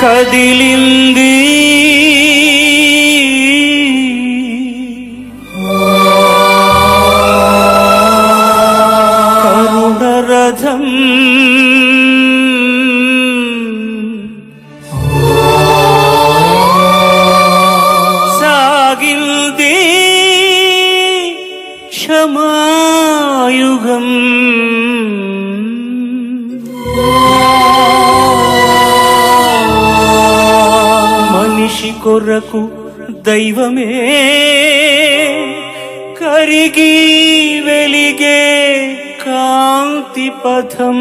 కదిలింది కరుణరథం సాగింది క్షమాయుగం మనిషి కొరకు దైవమే కరిగి వెలిగే కాంతి పథం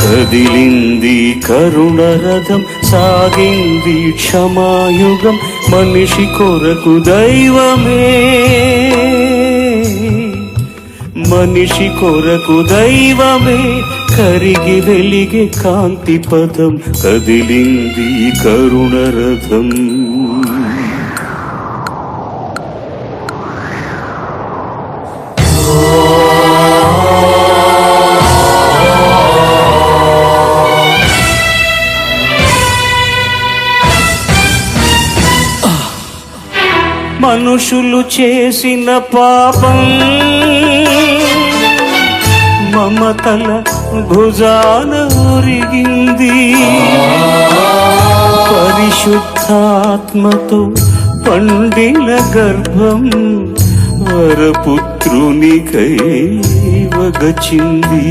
కదిలింది కరుణరథం సాగింది క్షమాయుగం మనిషి కొరకు దైవమే మనిషి కొరకు దైవమే కరిగి వెలిగే కాంతి పదం కదిలింది కరుణరథం మనుషులు చేసిన పాపం మమతల భుజాన ఒరిగింది పరిశుద్ధాత్మతో పండిన గర్భం వరపుత్రునికై వగచింది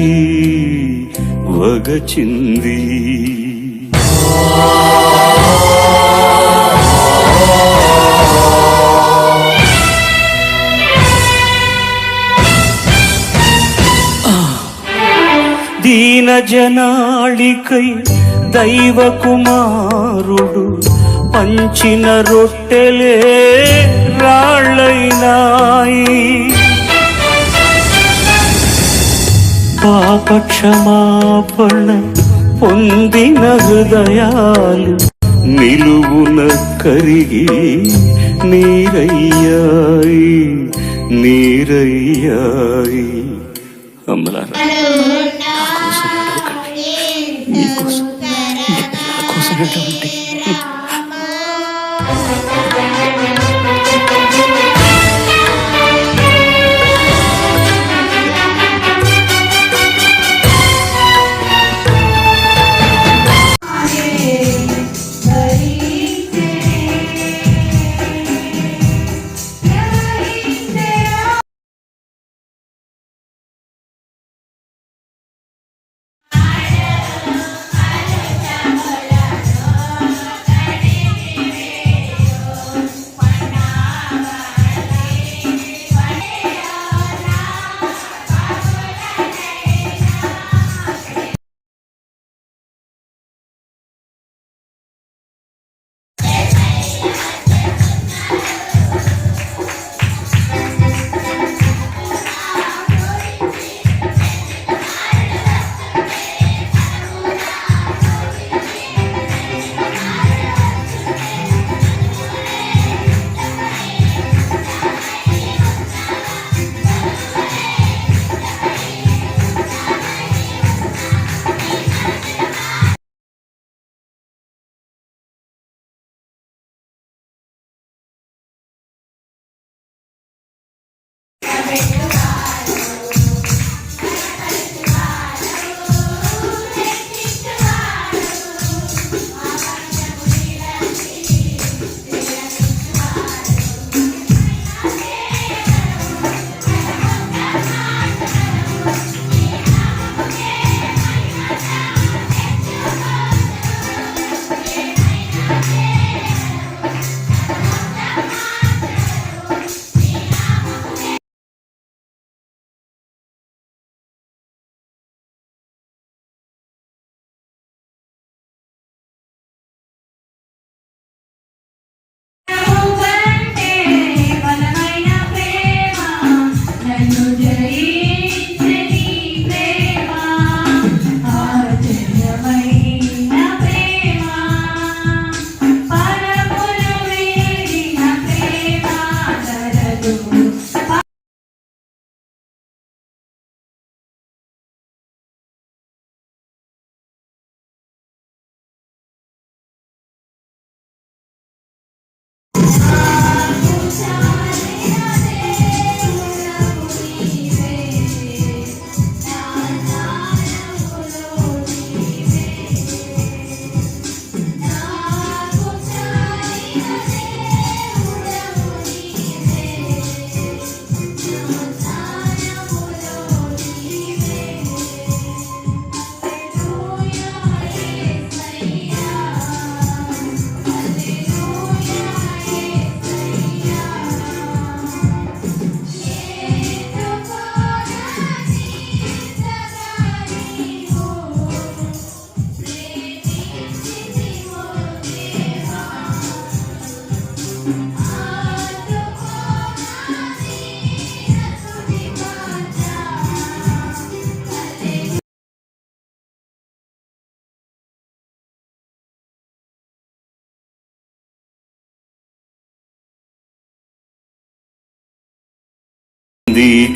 వగచింది దీన జనాళికై దైవ కుమారుడు పంచిన రొట్టెలే రాళ్ళైనాయి పాప క్షమాపణ పొందిన హృదయాలు నిలువున కరిగి నీరయ్యాయి నీరయ్యాయి అమ్మలారా మీకోసం కోసం ఉంటే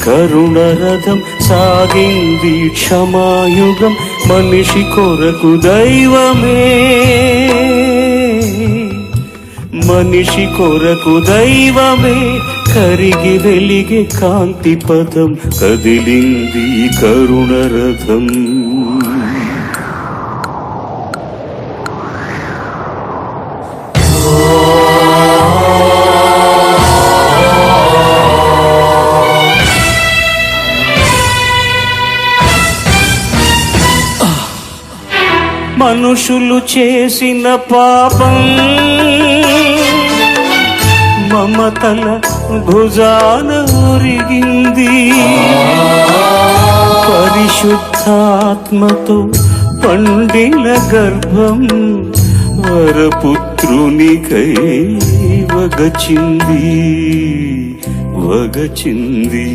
కరుణరథం సాగింది క్షమాయుగం, మనిషి కొరకు దైవమే, మనిషి కొరకు దైవమే, కరిగి వెలిగే కాంతి పదం, కదిలింది కరుణరథం. మనుషులు చేసిన పాపం మమతల భుజాన ఒరిగింది, పరిశుద్ధాత్మతో పండిన గర్భం వరపుత్రునికై వగచింది, వగచింది.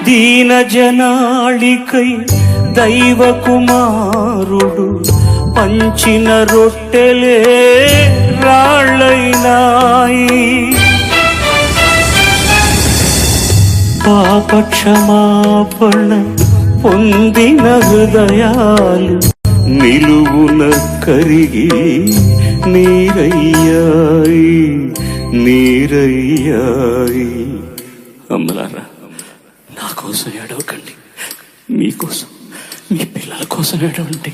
దీన జనాళికై దైవ కుమారుడు పంచిన రొట్టెలే రాళ్ళైనాయి, పాప క్షమాపణ పొందిన హృదయాలు నిలువున కరిగి నీరయ్యాయి, నీరయ్యాయి. అమ్మలారా, నా కోసం ఏడవకండి, మీకోసం, మీ పిల్లల కోసం ఏడవండి.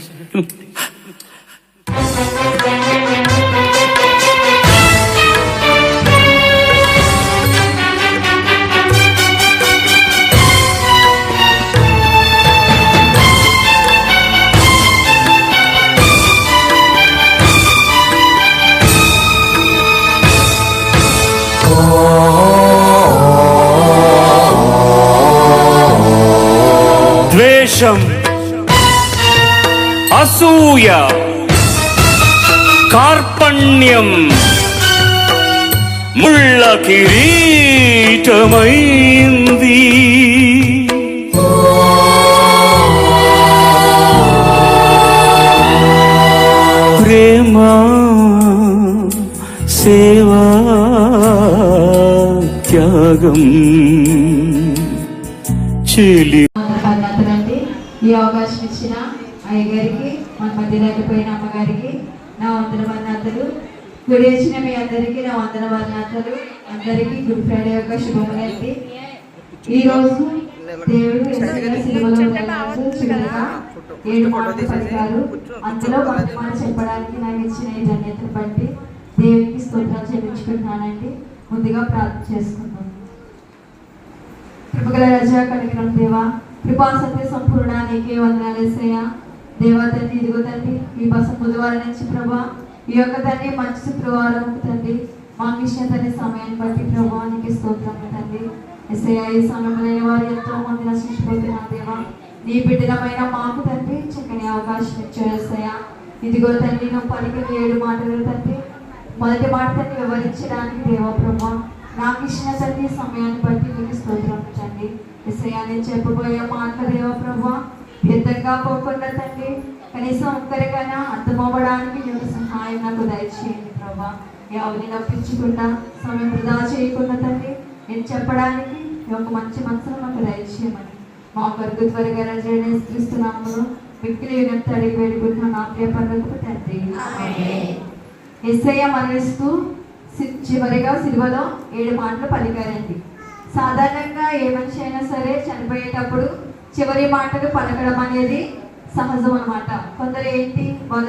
ద్వేషం, అసూయ, కార్పణ్యం ముళ్ళ కిరీటమైంది, ప్రేమ, సేవా, త్యాగం చెలి. ఈ అవకాశం ఇచ్చిన అయ్యగారికి, మన మధ్య లేకపోయిన అమ్మగారికి నా వందన వర్ణాతలు. గుడి వచ్చిన మీ అందరికీ నా వందన వర్ణాతలు. అందరికీ గుడ్ ఫ్రైడే యొక్క శుభములండి. ఈరోజు దేవుడు సినిమాలో చివరిగా 7 మాటలు పలికారు. అందులో ఒక మాట చెప్పడానికి నాకు ఇచ్చిన ఈ ధన్యతను బట్టి దేవునికి స్తోత్రాలు చెల్లించుకుంటున్నానండి. ముందుగా ప్రార్థన చేసుకుంటాను. కృపగల రజా కనికరం దేవా, కృపా సత్య సంపూర్ణ నీకే వందనాలు యేసయ్యా. దేవా తండ్రి, ఇదిగో తండ్రి, ఈ బుధవారం నుంచి ప్రభా, ఈ యొక్క తండ్రి మంచి శుక్రవారం తండ్రి మాకు ఇచ్చిన తండ్రి సమయాన్ని బట్టి ప్రభా నీకు స్తోత్రం తండ్రి. యేసయ్యా, ఈ సమయంలో వారు ఎంతో మంది నశించిపోతున్నారు దేవా. నీ బిడ్డలమైన మాకు తండ్రి చక్కని అవకాశం ఇచ్చారు యేసయ్యా. ఇదిగో తండ్రి, నువ్వు పలికిన 7 మాటలు తండ్రి, మొదటి మాట తండ్రి వివరించడానికి దేవా ప్రభా నాకు ఇచ్చిన తండ్రి సమయాన్ని బట్టి నీకు స్తోత్రం తండ్రి. యేసయ్యా, నేను చెప్పబోయే మాటలు దేవా ప్రభా వ్యర్థంగా పోకుండా తండ్రి కనీసం ఒక్కరికైనా అర్థమవ్వడానికి నీకు సహాయం నాకు దయచేయండి ప్రభా. ఎవరిని నప్పించకుండా, సమయం వృధా చేయకుండా తండ్రి నేను చెప్పడానికి ఈ యొక్క మంచి మనసును మాకు దయచేయమని మా కొరకు త్వరగా రజేస్తున్నాము మిక్కిలి వినతి అడిగి వేడుకుంటున్నాం నా ప్రియ పరలోకపు తండ్రి. యేసయ్య మరణిస్తూ చివరిగా సిలువలో 7 మాటలు పలికారండి. సాధారణంగా ఏ మనిషి అయినా సరే చనిపోయేటప్పుడు చివరి మాటలు పలకడం అనేది సహజం అన్నమాట. కొందరు ఏంటి వాళ్ళ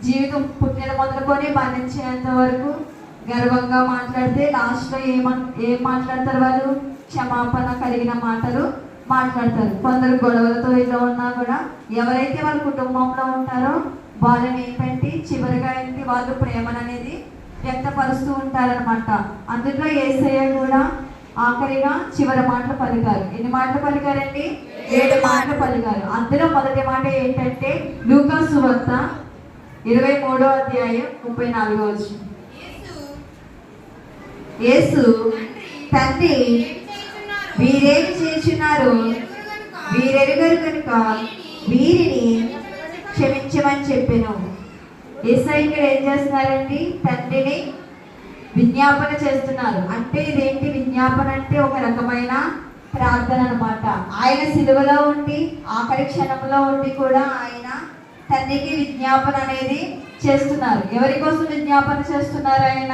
జీవితం పుట్టిన మొదలుకొని మరణించేంత వరకు గర్వంగా మాట్లాడితే లాస్ట్లో ఏం మాట్లాడతారు వాళ్ళు? క్షమాపణ కలిగిన మాటలు మాట్లాడతారు. కొందరు గొడవలతో ఇలా ఉన్నా కూడా ఎవరైతే వాళ్ళ కుటుంబంలో ఉంటారో వాళ్ళని ఏంటంటే చివరిగా ఏంటి వాళ్ళు ప్రేమను అనేది వ్యక్తపరుస్తూ ఉంటారనమాట. అందులో యేసయ్య కూడా ఆఖరిగా చివరి మాటలు పలికారు. ఎన్ని మాటలు పలికారండి? 7 మాటలు పలికారు. అందులో మొదటి మాట ఏంటంటే లూకా సువార్త 23వ అధ్యాయం 34వ వచనం. యేసు తండ్రి వీరేమి చేస్తున్నారు వీరెరుగరు కనుక వీరిని క్షమించమని చెప్పాను. యేసయ్య ఇక్కడ ఏం చేస్తున్నారండి? తండ్రిని విజ్ఞాపన చేస్తున్నారు. అంటే ఇదేంటి విజ్ఞాపన అంటే? ఒక రకమైన ప్రార్థన అన్నమాట. ఆయన సిలువలో ఉండి ఆఖరి క్షణంలో ఉండి కూడా ఆయన తండ్రికి విజ్ఞాపన అనేది చేస్తున్నారు. ఎవరి కోసం విజ్ఞాపన చేస్తున్నారు? ఆయన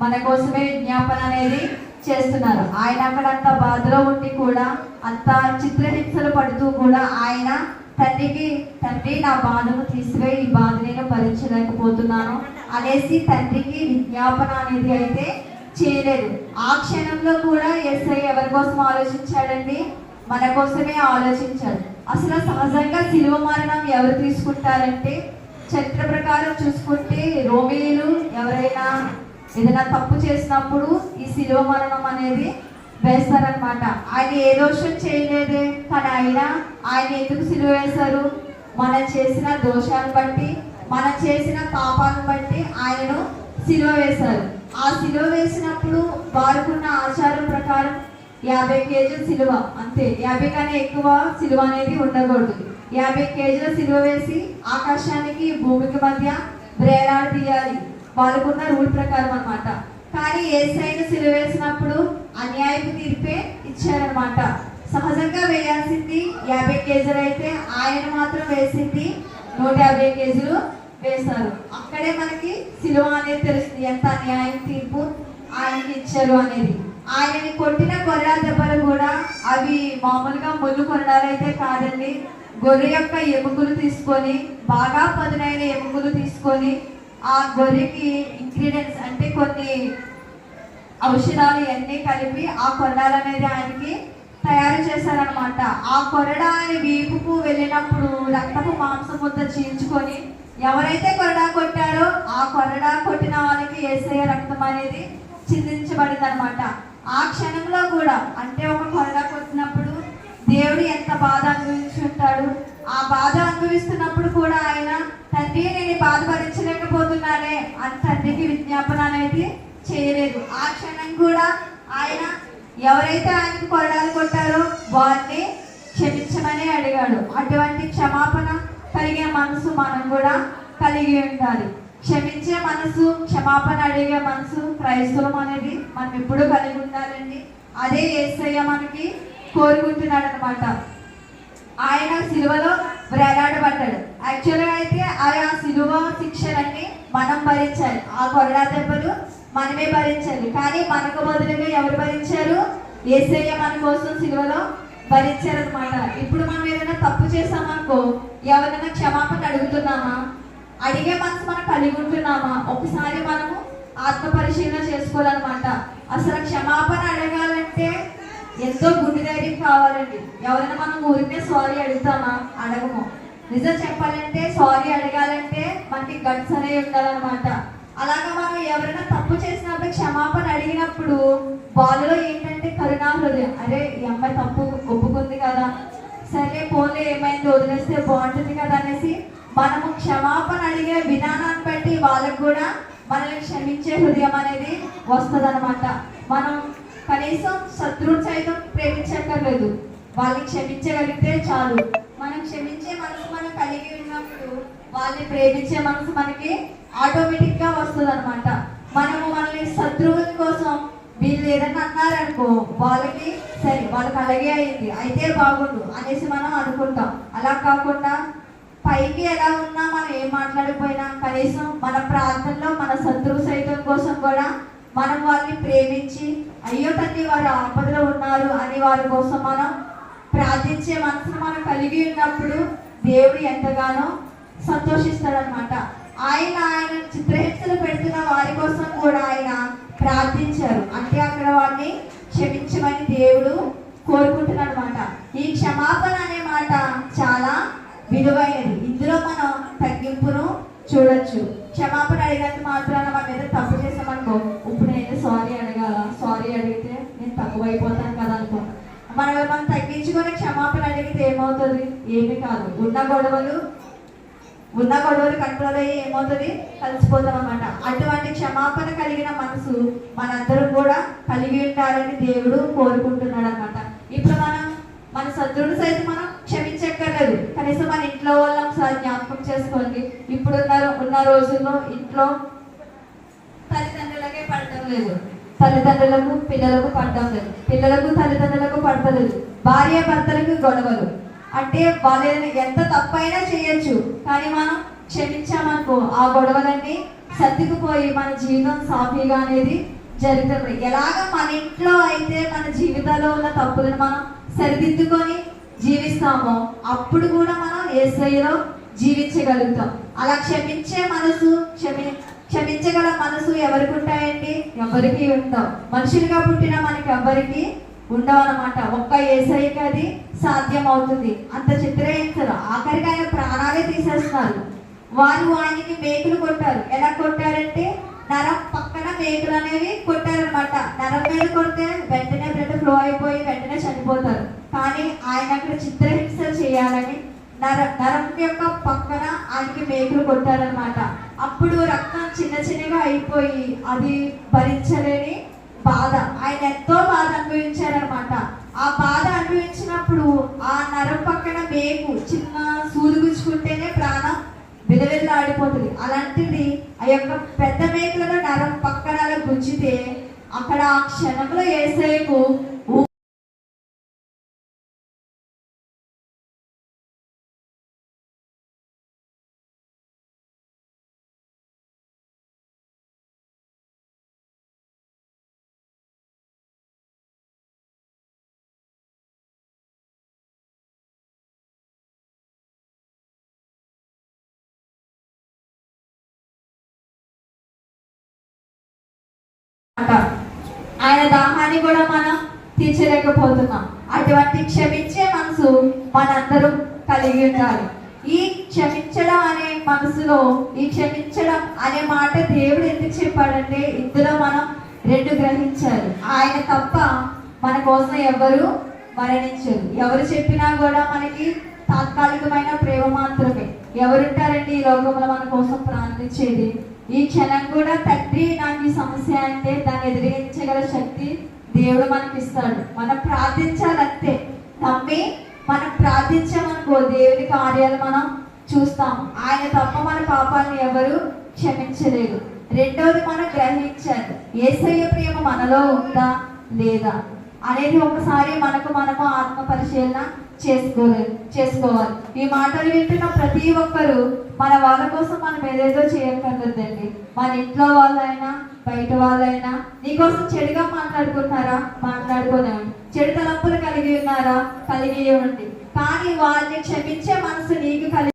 మన కోసమే విజ్ఞాపన అనేది చేస్తున్నారు. ఆయన అక్కడంత బాధలో ఉండి కూడా అంత చిత్రహింసలు పడుతూ కూడా ఆయన తండ్రి నా బాధను తీసివే, ఈ బాధ నేను భరించలేకపోతున్నాను అనేసి తండ్రికి విజ్ఞాపన అనేది అయితే చేయలేదు. ఆ క్షణంలో కూడా యేసయ్య ఎవరి కోసం ఆలోచించాడండి? మన కోసమే ఆలోచించాడు. అసలు సహజంగా శిలువ మరణం ఎవరు తీసుకుంటారంటే చరిత్ర ప్రకారం చూసుకుంటే రోమీయులు ఎవరైనా ఏదైనా తప్పు చేసినప్పుడు ఈ శిలువ మరణం అనేది వేస్తారనమాట. ఆయన ఏ దోషం చేయలేదే, కానీ ఆయన ఎందుకు సిలువ వేశారు? మనం చేసిన దోషాన్ని బట్టి, మనం చేసిన పాపాలను బట్టి ఆయనను సిలువ వేశారు. ఆ సిలువ వేసినప్పుడు వారుకున్న ఆచారం ప్రకారం 50 కేజీల సిలువ, అంతే, 50 కన్నా ఎక్కువ సిలువ అనేది ఉండకూడదు. 50 కేజీల సిలువ వేసి ఆకాశానికి భూమికి మధ్య వేలాడదీయాలి, వాళ్ళకున్న రూల్ ప్రకారం అన్నమాట. కానీ యేసయ్యను సిలువ వేసినప్పుడు అన్యాయపు తీర్పే ఇచ్చారనమాట. సహజంగా వేయాల్సింది 50 కేజీలు అయితే ఆయన మాత్రం వేసింది 150 కేజీలు వేశారు. అక్కడే మనకి సిలువ అనేది తెలుస్తుంది ఎంత అన్యాయం తీర్పు ఆయనకి ఇచ్చారు అనేది. ఆయనని కొట్టిన కొరడా దెబ్బలు కూడా అవి మామూలుగా ముళ్ళు కొరడాలు అయితే కాదండి. గొర్రె యొక్క ఎముకలు తీసుకొని, బాగా పదునైన ఎముకలు తీసుకొని ఆ గొర్రెకి ఇంగ్రీడియంట్స్ అంటే కొన్ని ఔషధాలు ఇవన్నీ కలిపి ఆ కొరడాలు అనేది ఆయనకి తయారు చేశారనమాట. ఆ కొరడా ఆయన వీపుకు వెళ్ళినప్పుడు రక్తపు మాంసం ముద్ద చీల్చుకొని ఎవరైతే కొరడా కొట్టారో ఆ కొరడా కొట్టిన వాళ్ళకి యేసయ్య రక్తం అనేది చిందించబడింది అనమాట. ఆ క్షణంలో కూడా అంటే ఒక కొరడా కొట్టినప్పుడు దేవుడు ఎంత బాధ అనుభవించి ఉంటాడు. ఆ బాధ అనుభవిస్తున్నప్పుడు కూడా ఆయన తండ్రి నేను బాధ భరించలేకపోతున్నానే అని తండ్రికి విజ్ఞాపన అనేది చేయలేదు. ఆ క్షణం కూడా ఆయన ఎవరైతే ఆయనకు కొరడాలు కొట్టారో వారిని క్షమించమని అడిగాడు. అటువంటి క్షమాపణ కలిగిన మనసు మనం కూడా కలిగి ఉండాలి. క్షమించే మనసు, క్షమాపణ అడిగే మనసు క్రైస్తవం అనేది మనం ఎప్పుడూ కలిగి ఉండాలండి. అదే యేసయ్య మనకి కోరుకుంటున్నాడు అనమాట. ఆయన సిలువలో వేలాడబడ్డాడు. యాక్చువల్గా అయితే ఆ సిలువ శిక్షలన్నీ మనం భరించాలి, ఆ కొరడా దెబ్బలు మనమే భరించాలి. కానీ మనకు బదులుగా ఎవరు భరించారు? యేసయ్య మన కోసం సిలువలో భరించారు అనమాట. ఇప్పుడు మనం ఏదైనా తప్పు చేసామనుకో ఎవరైనా క్షమాపణ అడుగుతున్నామా? అడిగే మనసు మనం కలిగి ఉంటున్నామా? ఒకసారి మనము ఆత్మ పరిశీలన చేసుకోవాలన్నమాట. అసలు క్షమాపణ అడగాలంటే ఎంతో గుండె ధైర్యం కావాలండి. ఎవరైనా మనం ఊరికే సారీ అడుగుతామా? అడగము. నిజం చెప్పాలంటే సారీ అడగాలంటే మనకి గట్స్ అనేవి ఉండాలన్నమాట. అలాగా మనం ఎవరైనా తప్పు చేసినప్పుడు క్షమాపణ అడిగినప్పుడు వాళ్ళలో ఏంటంటే కరుణా హృదయం. అరే ఈ అమ్మాయి తప్పు ఒప్పుకుంది కదా, సరే పోలే ఏమైంది వదిలేస్తే బాగుంటుంది కదా అనేసి మనము క్షమాపణ అడిగే విధానాన్ని బట్టి వాళ్ళకు కూడా మనల్ని క్షమించే హృదయం అనేది వస్తుంది అనమాట. మనం కనీసం శత్రువుని సైతం ప్రేమించక్కర్లేదు, వాళ్ళని క్షమించగలిగితే చాలు. మనం క్షమించే మనసు మనం కలిగి ఉన్నప్పుడు వాళ్ళని ప్రేమించే మనసు మనకి ఆటోమేటిక్గా వస్తుంది అనమాట. మనము మనల్ని శత్రువుల కోసం వీళ్ళు ఏదన్నా అన్నారనుకో వాళ్ళకి సరే వాళ్ళకి అలాగే అయింది అయితే బాగుండు అనేసి మనం అనుకుంటాం. అలా కాకుండా పైకి ఎలా ఉన్నా మనం ఏం మాట్లాడిపోయినా కనీసం మన ప్రార్థనలో మన శత్రువు సైతం కోసం కూడా మనం వారిని ప్రేమించి అయ్యో తండ్రి వారు ఆపదలో ఉన్నారు అని వారి కోసం మనం ప్రార్థించే మనసును మనం కలిగి ఉన్నప్పుడు దేవుడు ఎంతగానో సంతోషిస్తాడనమాట. ఆయన చిత్రహింసలు పెడుతున్న వారి కోసం కూడా ఆయన ప్రార్థించారు. అంటే అక్కడ వారిని క్షమించమని దేవుడు కోరుకుంటున్నాడు అనమాట. ఈ క్షమాపణ అనే మాట చాలా విలువైనది. ఇందులో మనం తగ్గింపును చూడొచ్చు. క్షమాపణ అడిగినంత మాత్రాన మనం ఏదో తప్పు చేసామనుకో, ఇప్పుడు నేను సారీ అడిగితే నేను తక్కువైపోతాను కదా అనుకో. మనం తగ్గించుకొని క్షమాపణ అడిగితే ఏమవుతుంది? ఏమీ కాదు. ఉన్న గొడవలు కంట్రోల్ అయ్యి ఏమవుతుంది? కలిసిపోతాం అన్నమాట. అటువంటి క్షమాపణ కలిగిన మనసు మనందరూ కూడా కలిగి ఉంటారని దేవుడు కోరుకుంటున్నాడు అనమాట. ఇప్పుడు మన శత్రువుని సైతం మనం క్షమించక్కర్లేదు. కనీసం మన ఇంట్లో వాళ్ళని ఒకసారి జ్ఞాపకం చేసుకోండి. ఇప్పుడు ఉన్న రోజుల్లో ఇంట్లో తల్లిదండ్రులకే పడటం లేదు, తల్లిదండ్రులకు పిల్లలకు పడటం లేదు, పిల్లలకు తల్లిదండ్రులకు పడతలేదు, భార్య భర్తలకు గొడవలు. అంటే వాళ్ళు ఎంత తప్పైనా చేయొచ్చు, కానీ మనం క్షమించామనుకో ఆ గొడవలన్నీ సర్దుకుపోయి మన జీవితం సాఫీగా అనేది జరుగుతుంది. ఎలాగ మన ఇంట్లో అయితే మన జీవితాల్లో ఉన్న తప్పులను మనం సరిదిద్దుకొని జీవిస్తామో అప్పుడు కూడా మనం యేసయ్యలో జీవించగలుగుతాం. అలా క్షమించగల మనసు ఎవరికి ఉంటాయండి? ఎవరికి ఉండవు. మనుషులుగా పుట్టిన మనకి ఎవరికి ఉండవు అనమాట. ఒక్క యేసయ్యకి అది సాధ్యం అవుతుంది. అంత చిత్రహింసలు, ఆఖరికి ఆయన ప్రాణాలే తీసేస్తున్నారు. వారు ఆయనకి మేకులు కొట్టారు. ఎలా కొట్టారంటే నరం పక్కన మేకులు అనేవి కొట్టారనమాట. నరం మీద కొడితే వెంటనే బ్లడ్ ఫ్లో అయిపోయి వెంటనే చనిపోతారు. కానీ ఆయన అక్కడ చిత్రహింసలు చేయాలని నరం యొక్క పక్కన ఆయనకి మేకులు కొట్టారనమాట. అప్పుడు రక్తం చిన్నగా అయిపోయి అది భరించలేని బాధ, ఆయన ఎంతో బాధ అనుభవించారనమాట. ఆ బాధ అనుభవించినప్పుడు ఆ నరం పక్కన మేకు చిన్న సూది గుచ్చుకుంటేనే ప్రాణం విలవిల్లాడిపోతుంది. అలాంటిది ఆ యొక్క పెద్ద మేకులను నరం పక్కన గుంజితే అక్కడ ఆ క్షణంలో యేసయ్యకు ఆయన దాహాన్ని కూడా మనం తీర్చలేకపోతున్నాం. అటువంటి క్షమించే మనసు మనందరం కలిగి ఉండాలి. ఈ క్షమించడం అనే మనసులో ఈ క్షమించడం అనే మాట దేవుడు ఎందుకు చెప్పాడంటే ఇందులో మనం రెండు గ్రహించాలి. ఆయన తప్ప మన కోసం ఎవరు మరణించరు. ఎవరు చెప్పినా కూడా మనకి తాత్కాలికమైన ప్రేమ మాత్రమే. ఎవరుంటారండి ఈ లోకంలో మన కోసం ప్రార్థించేది? ఈ క్షణం కూడా తండ్రి నాకు ఈ సమస్య అంటే దాన్ని ఎదిరించగల శక్తి దేవుడు మనకి ఇస్తాడు. మనం ప్రార్థించాలంతే. నమ్మి మనం ప్రార్థించామనుకో దేవుని కార్యాలు మనం చూస్తాం. ఆయన తప్ప మన పాపాలను ఎవరు క్షమించలేరు. రెండవది మనం గ్రహించాలి, యేసయ్య ప్రేమ మనలో ఉందా లేదా అనేది ఒకసారి మనము ఆత్మ పరిశీలన చేసుకోవాలి. ఈ మాటలు వింటున్న ప్రతి ఒక్కరూ మన వాళ్ళ కోసం మనం ఏదేదో చేయక్కర్లేదండి. మన ఇంట్లో వాళ్ళైనా బయట వాళ్ళైనా నీకోసం చెడుగా మాట్లాడుకోలేండి. చెడు తలంపులు కలిగి ఉన్నారా? కలిగి ఉండి, కానీ వాళ్ళని క్షమించే మనసు నీకు కలిగి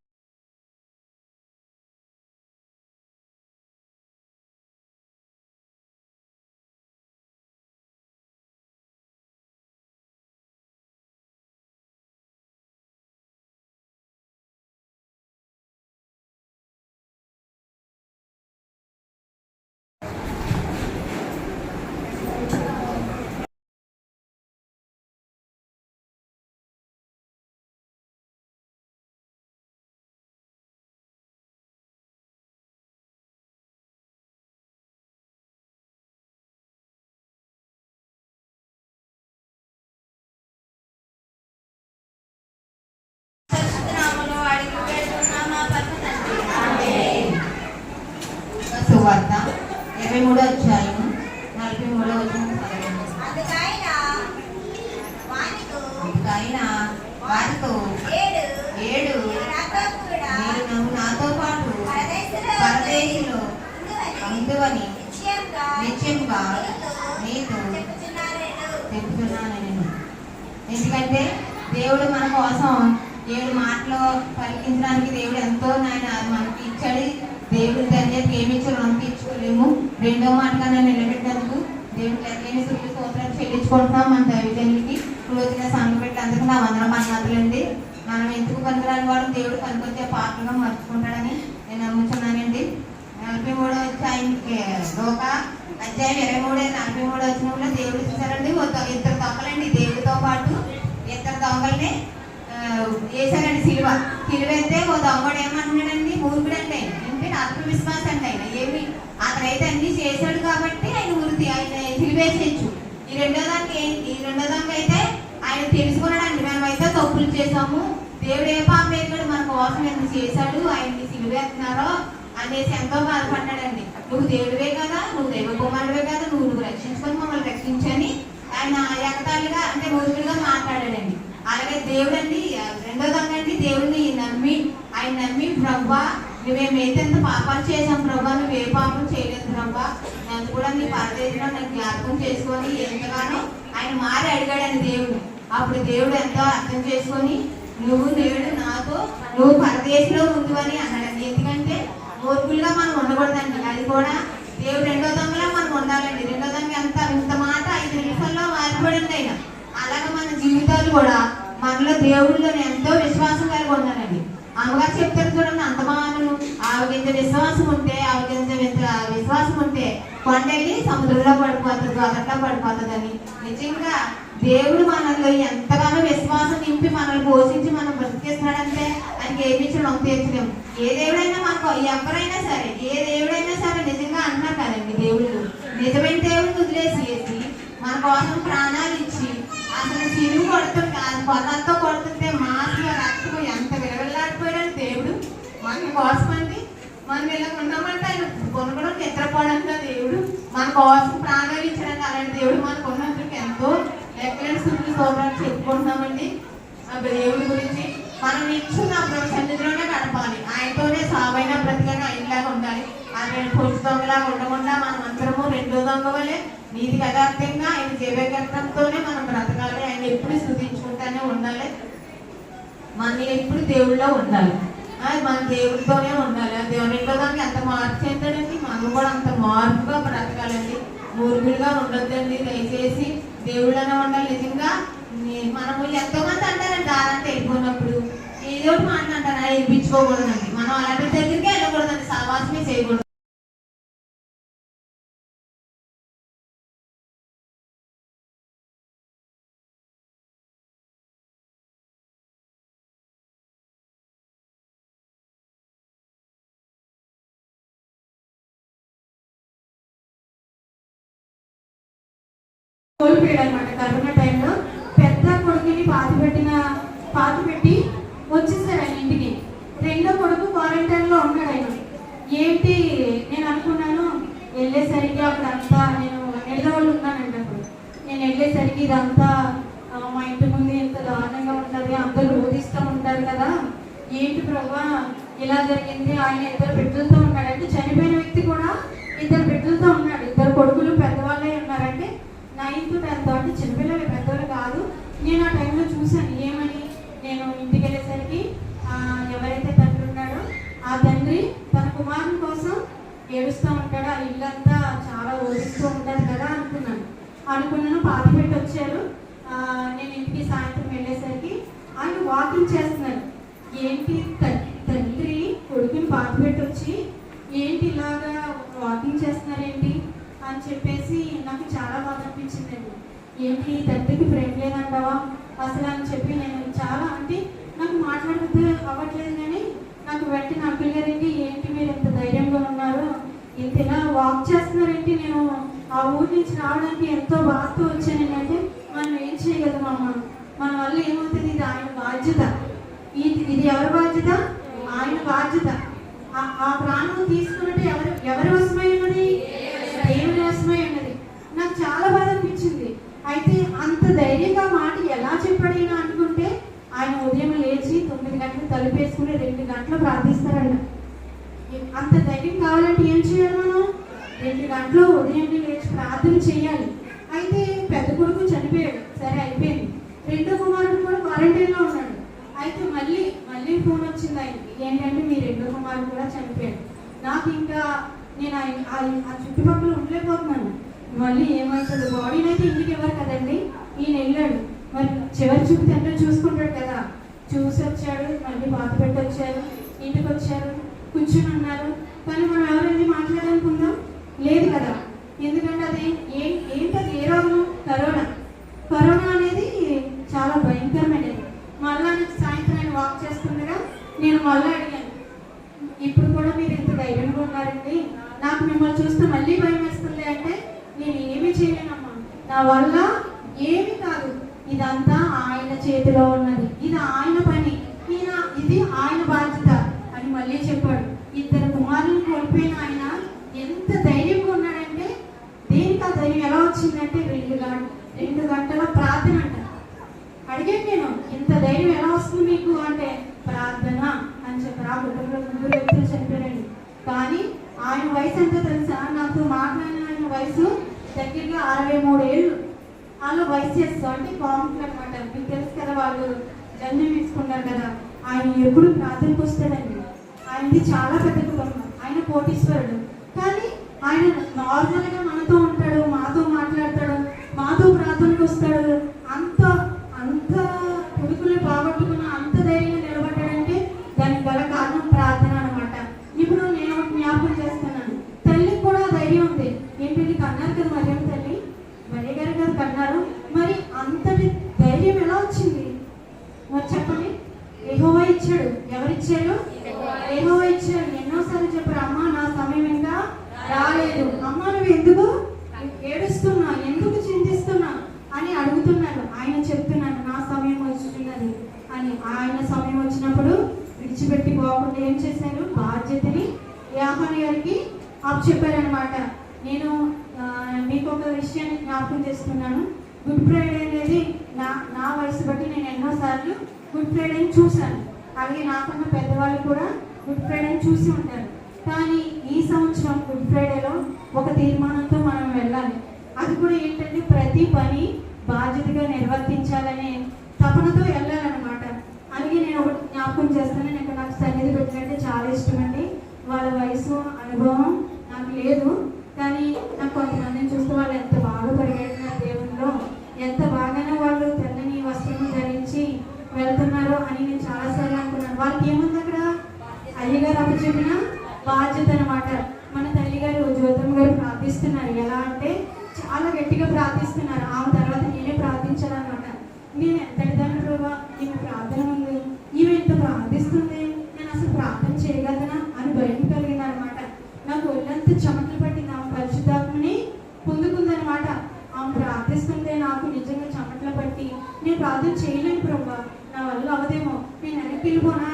సువార్త 23వ అధ్యాయం 43వ వచనం. పరదేశంలో అందువని నిశ్చయంగా నీతో చెప్తున్నాను నేను. ఎందుకంటే దేవుడు మన కోసం 7 మాటలు పలికించడానికి దేవుడు ఎంతో నాయన మనకి ఇచ్చాడు. దేవుడు తండ్రికి ఏమి ఇచ్చాడు మనం తీర్చుకోలేము. 2వ మాటగా నిలబెట్టినందుకు దేవుడికి ఎన్ని స్తోత్రాలు చెల్లించుకుంటున్నాం. మన దైవజనులకి రోజున సంఘ పెట్టేందుకు నా వందనాలండి. మనం ఎందుకు పనికిరాని వాడు దేవుడు పనికొచ్చే పాత్రగా మర్చుకుంటాడని నేను నమ్ముతున్నానండి. 43వ అధ్యాయం 23 వచ్చినప్పుడు దేవుడు చూసారండి 2 దొంగలండి. దేవుడితో పాటు 2 దొంగల్ని వేసారండి సిలువ అయితే ఓ దొంగడు ఏమంటున్నాడండి, మూర్ఖుడండి, అంటే ఆత్మవిశ్వాసం అండి. ఆయన ఏమి అతనైతే అన్ని చేశాడు కాబట్టి ఆయన ఆయన సిలువేసేయచ్చు. ఈ రెండో దొంగ అయితే ఆయన తెలుసుకున్నాడండి, మనమైతే తప్పులు చేసాము, దేవుడు ఏ పాపం వేసాడు మన కోసం ఎంత చేశాడు, ఆయన్ని సిలువేస్తున్నారో అనేసి ఎంతో బాధపడ్డాడండి. నువ్వు దేవుడివే కదా, నువ్వు దైవ కుమారుడివే కదా, నువ్వు రక్షించుకొని మమ్మల్ని రక్షించని ఆయన ఎగతాళిగా అంటే మూర్ఖుడిగా మాట్లాడాడండి. అలాగే దేవుడు అండి 2వ దొంగ అండి దేవుడిని ఆయన నమ్మి ప్రభా నువ్వేమైతే ఎంత పాపాలు చేసాం ప్రభా, నువ్వు ఏ పాపం చేయలేదు ప్రభా, నన్ను కూడా నీ పరదేశంలో నాకు జ్ఞాపకం చేసుకొని ఎంతగానో ఆయన మారి అడిగాడని దేవుడు. అప్పుడు దేవుడు ఎంతో అర్థం చేసుకొని నువ్వు నేడు నాతో నువ్వు పరదేశంలో ఉండు అని అన్నాడండి. ఎందుకంటే మూర్ఖులుగా మనం ఉండకూడదండి. అది కూడా దేవుడు 2వ దొంగలా మనం ఉండాలండి. 2వ దొంగ ఇంత మాట 5 నిమిషాల్లో మారిపడింది ఆయన. అలాగే మన జీవితాలు కూడా మనలో దేవుడిలో ఎంతో విశ్వాసం కలిగి ఉండాలండి. అమ్మగారు చెప్తారు చూడండి, అంతమానను ఆవగింజ విశ్వాసం ఉంటే కొండెళ్ళి సముద్రంలో పడిపోతుంది, అదట్లో పడిపోతుందని. నిజంగా దేవుడు మనలో ఎంతగానో విశ్వాసం నింపి మనల్ని పోషించి మనం బ్రతికేస్తున్నాడంటే ఆయనకి ఏమి ఇచ్చడం తీర్చలేము. ఏ దేవుడైనా మనకు ఎవరైనా సరే ఏ దేవుడైనా సరే నిజంగా అంటున్నారు కదండి, దేవుడు నిజమైన దేవుడిని వదిలేసి మన కోసం ప్రాణాలు ఇచ్చి అసలు సిలువు కొడుతుంటే పొలాలతో కొడుతుంటే మాసుగా రక్తము ఎంత విరవెల్లాడిపోయాడు దేవుడు మన కోసం అండి. మనం ఇలా ఉన్నామంటే ఆయన కొనుగోలు నిద్రపోవడానికి దేవుడు మన కోసం ప్రాణాలు ఇచ్చడానికి అలాంటి దేవుడు మనకు ఉన్నందుకు ఎంతో లెక్కలేని స్తోత్రాలు చెప్పుకుంటున్నామండి. దేవుడి గురించి మనం ఇచ్చిన సన్నిధిలోనే గడపాలి, ఆయనతోనే సావైన బ్రతికైనా ఆయనలాగా ఉండాలి. ఆయన పొడి దొంగలాగా ఉండకుండా మనం అందరము 2వ దొంగ వల్లే నీతి యథార్థంగా ఆయన జీవకర్తంతోనే మనం బ్రతకాలి. ఆయన ఎప్పుడు స్తుతించుకుంటూనే ఉండాలి, మన ఎప్పుడు దేవుళ్ళలో ఉండాలి, మన దేవుడితోనే ఉండాలి. దేవునిలో దానికి ఎంత మార్పు చెందాడండి, మనం కూడా అంత మార్పుగా బ్రతకాలండి. మూర్ఖులుగా ఉండొద్దండి. దయచేసి దేవుళ్ళనే ఉండాలి. నిజంగా మనము ఎంతో మంది అంటారండి దారంతా వెళ్ళిపోయినప్పుడు ఏదో ఒకటి మాట్లాడతారు, ఇప్పించుకోకూడదండి. మనం అలాంటి దగ్గరికి వెళ్ళకూడదండి, సహవాసమే చేయకూడదు. కోల్పోయాడు అనమాట. కరోనా టైంలో పెద్ద కొడుకుని పాతి పెట్టి వచ్చేసాడు ఆయన ఇంటికి. 2వ కొడుకు క్వారంటైన్లో ఉన్నాడు. ఆయన ఏంటి నేను అనుకున్నాను, వెళ్ళేసరికి అప్పుడంతా నేను హైదరాబాద్లో ఉన్నానండి. అప్పుడు నేను వెళ్ళేసరికి ఇదంతా మా ఇంటి ముందు ఎంత దారుణంగా ఉంటుంది, అందరూ రోధిస్తూ ఉంటారు కదా, ఏంటి ప్రభా ఇలా జరిగింది. ఆయన 2 బిడ్డలతో ఉన్నాడు. అంటే చనిపోయిన వ్యక్తి కూడా 2 బిడ్డలతో ఉన్నాడు. 2 కొడుకులు పెద్దవాళ్ళే ఉన్నారంటే 9th 10th అంటే చిన్నపిల్లలు పెద్దవాళ్ళు కాదు. నేను ఆ టైంలో చూశాను. ఏమని నేను ఇంటికి వెళ్ళేసరికి ఎవరైతే తండ్రి ఉన్నాడో ఆ తండ్రి తన కుమారుని కోసం ఏడుస్తూ ఉంటాడు. ఆ ఇల్లంతా చాలా ఓడిస్తూ ఉంటారు కదా అనుకున్నాను. పాతిపెట్టి వచ్చారు. నేను ఇంటికి సాయంత్రం వెళ్ళేసరికి ఆయన వాకింగ్ చేస్తున్నారు. ఏంటి తండ్రి కొడుకుని పాతిపెట్టి వచ్చి ఏంటి ఇలాగా వాకింగ్ చేస్తున్నారు ఏంటి అని చెప్పేసి నాకు చాలా బాధ అనిపించిందండి. ఏంటి తండ్రికి ప్రేమ లేదంటావా అసలు అని చెప్పి నేను చాలా అంటే నాకు మాట్లాడితే అవ్వట్లేదు. కానీ నాకు వెంటనే అక్కలు గారికి ఏంటి మీరు ఎంత ధైర్యంగా ఉన్నారు, ఇంత ఇలా వాక్ చేస్తున్నారేంటి, నేను ఆ ఊరి నుంచి రావడానికి ఎంతో బాధతో వచ్చాను. అంటే మనం ఏం చేయగలం అమ్మ, మన వల్ల ఏమవుతుంది, ఇది ఆయన బాధ్యత. ఇది ఎవరి బాధ్యత, ఆయన బాధ్యత. ఆ ప్రాణం తీసుకున్నట్టు ఎవరి వశమై ఉన్నది, దేవుని వశమై ఉన్నది. నాకు చాలా బాధ అనిపించింది. అయితే అంత ధైర్యంగా మాట ఎలా చెప్పాడైనా అనుకుంటే ఆయన ఉదయం లేచి 9 గంటలు తలుపేసుకుని 2 గంటలు ప్రార్థిస్తారంట. అంత ధైర్యం టైంకి కావాలంటే ఏం చేయాలి మనం? 2 గంటలు ఉదయం లేచి ప్రార్థన చేయాలి. అయితే పెద్ద కొడుకు చనిపోయాడు, సరే అయిపోయింది. రెండో కుమారుడు కూడా క్వారంటైన్లో ఉన్నాడు. అయితే మళ్ళీ ఫోన్ వచ్చింది ఆయనకి, ఏంటంటే మీ రెండో కుమారుడు కూడా చనిపోయాడు. నాకు ఇంకా నేను ఆ చుట్టుపక్కల ఉండలేకపోతున్నాను. మళ్ళీ ఏమవుతుంది? బాడీని అయితే ఇంటికి ఇవ్వరు కదండి. ఈయన వెళ్ళాడు, మరి చివరి చూపు తండ్రి చూసుకుంటాడు కదా. చూసి వచ్చాడు, మళ్ళీ బాధ పెట్టి వచ్చారు, ఇంటికి వచ్చారు, కూర్చుని ఉన్నారు. కానీ మనం ఎవరైనా మాట్లాడాలనుకుందాం లేదు కదా. ఎందుకంటే అది ఏంటది? ఏ రోగం? కరోనా అనేది చాలా భయంకరమైనది. మళ్ళా సాయంత్రం ఆయన వాక్ చేస్తుండగా నేను మళ్ళీ అడిగాను, ఇప్పుడు కూడా మీరు ఇంత ధైర్యంగా ఉన్నారండి, నాకు మిమ్మల్ని చూస్తే మళ్ళీ భయం వేస్తుంది అంటే, నేను ఏమీ చేయలేనమ్మా, నా వల్ల ఏమీ కాదు, ఇదంతా ఆయన చేతిలో ఉన్నది, ఇది ఆయన పని, ఇది ఆయన బాధ్యత అని మళ్ళీ చెప్పాడు. 2 కుమారులను కోల్పోయిన ఆయన ఎంత ధైర్యంగా ఉన్నాడంటే, దేనికి ఆ ధైర్యం ఎలా వచ్చిందంటే 2 గంటల ప్రార్థన అంట. అడిగాను నేను, ఇంత ధైర్యం ఎలా వస్తుంది మీకు అంటే, ప్రార్థన అని చెప్పారు. ఆ కుటుంబంలో 3 వ్యక్తులు చనిపోయారండి. కానీ ఆయన వయసు ఎంత తెలుసా? నాతో మాట్లాడిన ఆయన వయసు దగ్గరగా 63 ఏళ్ళు. వాళ్ళు వయసు చేస్తాం అంటే కాంప్లెక్స్ అనమాట. మీకు తెలుసు కదా, వాళ్ళు జన్మ తీసుకున్నారు కదా. ఆయన ఎప్పుడు ప్రార్థనకు వస్తాడండి. ఆయనది చాలా పెద్ద కుటుంబం, ఆయన కోటీశ్వరుడు. కానీ ఆయన నార్మల్గా మనతో ఉంటాడు, మాతో మాట్లాడతాడు, మాతో ప్రార్థనకు వస్తాడు. అంత కొడుకులు బాగొట్టుకున్న అంత ధైర్యంగా నిలబడ్డాడంటే దానికి గల కారణం ప్రార్థన అనమాట. ఇప్పుడు నేను జ్ఞాపకం చేస్తున్నాను, తల్లికి కూడా ధైర్యం ఉంది. ఏంటంటే కన్నారు కదా మరియ గారు కన్నారు. మరి అంతటి ధైర్యం ఎలా వచ్చింది మరి చెప్పండి? యెహోవా ఇచ్చాడు. ఎవరిచ్చారు? యెహోవా ఇచ్చాడు. ఎన్నోసార్లు చెప్పారు, అమ్మ నా సమయం ఇంకా రాలేదు, అమ్మ నువ్వు ఎందుకు ఏడుస్తున్నా, ఎందుకు చింతిస్తున్నా అని అడుగుతున్నాడు. ఆయన చెప్తున్నాడు, నా సమయం వచ్చినది అని. ఆయన సమయం వచ్చినప్పుడు విడిచిపెట్టి పోకుండా ఏం చేశారు? బాధ్యతని యాహాను గారికి చెప్పారనమాట. నేను మీకు ఒక విషయాన్ని జ్ఞాపకం చేస్తున్నాను. గుడ్ ఫ్రైడే అనేది నా వయసు బట్టి నేను ఎన్నోసార్లు గుడ్ ఫ్రైడేని చూశాను. అలాగే నాకన్నా పెద్దవాళ్ళు కూడా గుడ్ ఫ్రైడేని చూసి ఉంటారు. కానీ ఈ సంవత్సరం గుడ్ ఫ్రైడేలో ఒక తీర్మానంతో మనం వెళ్ళాలి. అది కూడా ఏంటంటే ప్రతి పని బాధ్యతగా నిర్వర్తించాలనే తపనతో వెళ్ళాలన్నమాట. అలాగే నేను ఒకటి జ్ఞాపకం చేస్తాను. నేను నాకు సన్నిధి పెట్టినట్టే చాలా ఇష్టమండి. వాళ్ళ వయసు అనుభవం నాకు లేదు, కానీ నాకు కొంతమందిని చూస్తే వాళ్ళు ఎంత బాగా పరిగెడుతున్నారు దేవుల్లో, ఎంత బాగానే వాళ్ళు తెల్లని వస్త్రము ధరించి వెళ్తున్నారు అని నేను చాలాసార్లు అనుకున్నాను. వాళ్ళకి ఏముంది అక్కడ? అయ్యగారు అప్పచెప్పిన బాధ్యత అనమాట. మన తల్లిగారు జ్యోతమ్మ గారు ప్రార్థిస్తున్నారు. ఎలా అంటే చాలా గట్టిగా ప్రార్థిస్తున్నారు. ఆమె తర్వాత నేనే ప్రార్థించాలన్నమాట. నేను ఎంతటి దాన్ని ప్రభా, ఈమె ప్రార్థన ఉంది, ఈమె ఎంత ప్రార్థిస్తుంది, నేను అసలు ప్రార్థన చేయగలనా అని భయం కలిగింది అనమాట. నాకు ఒళ్ళంతా చెమటలు పట్టింది. ఆమె పరిశుద్ధాత్మని పొందుకుందనమాట. ఆమె ప్రార్థిస్తుంటే నాకు నిజంగా చెమటలు పట్టి, నేను ప్రార్థన చేయలేను ప్రభా, నా వల్ల అవదేమో, నేను వెనక్కి వెళ్ళిపోనా.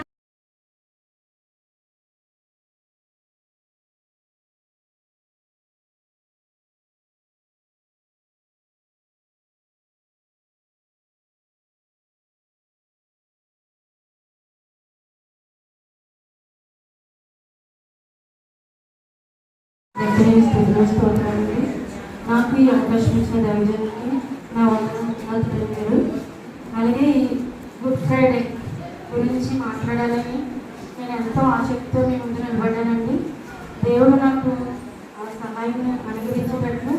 స్తోత్రాలండి. నాకు ఈ అవకాశం ఇచ్చిన దైవజనులకి నా వందనాలు తెలిపారు. అలాగే ఈ గుడ్ ఫ్రైడే గురించి మాట్లాడాలని నేను ఎంతో ఆసక్తితో మీ ముందు నిలబడ్డానండి. దేవుడు నాకు ఆ సహాయం అనుగ్రహించేటట్లు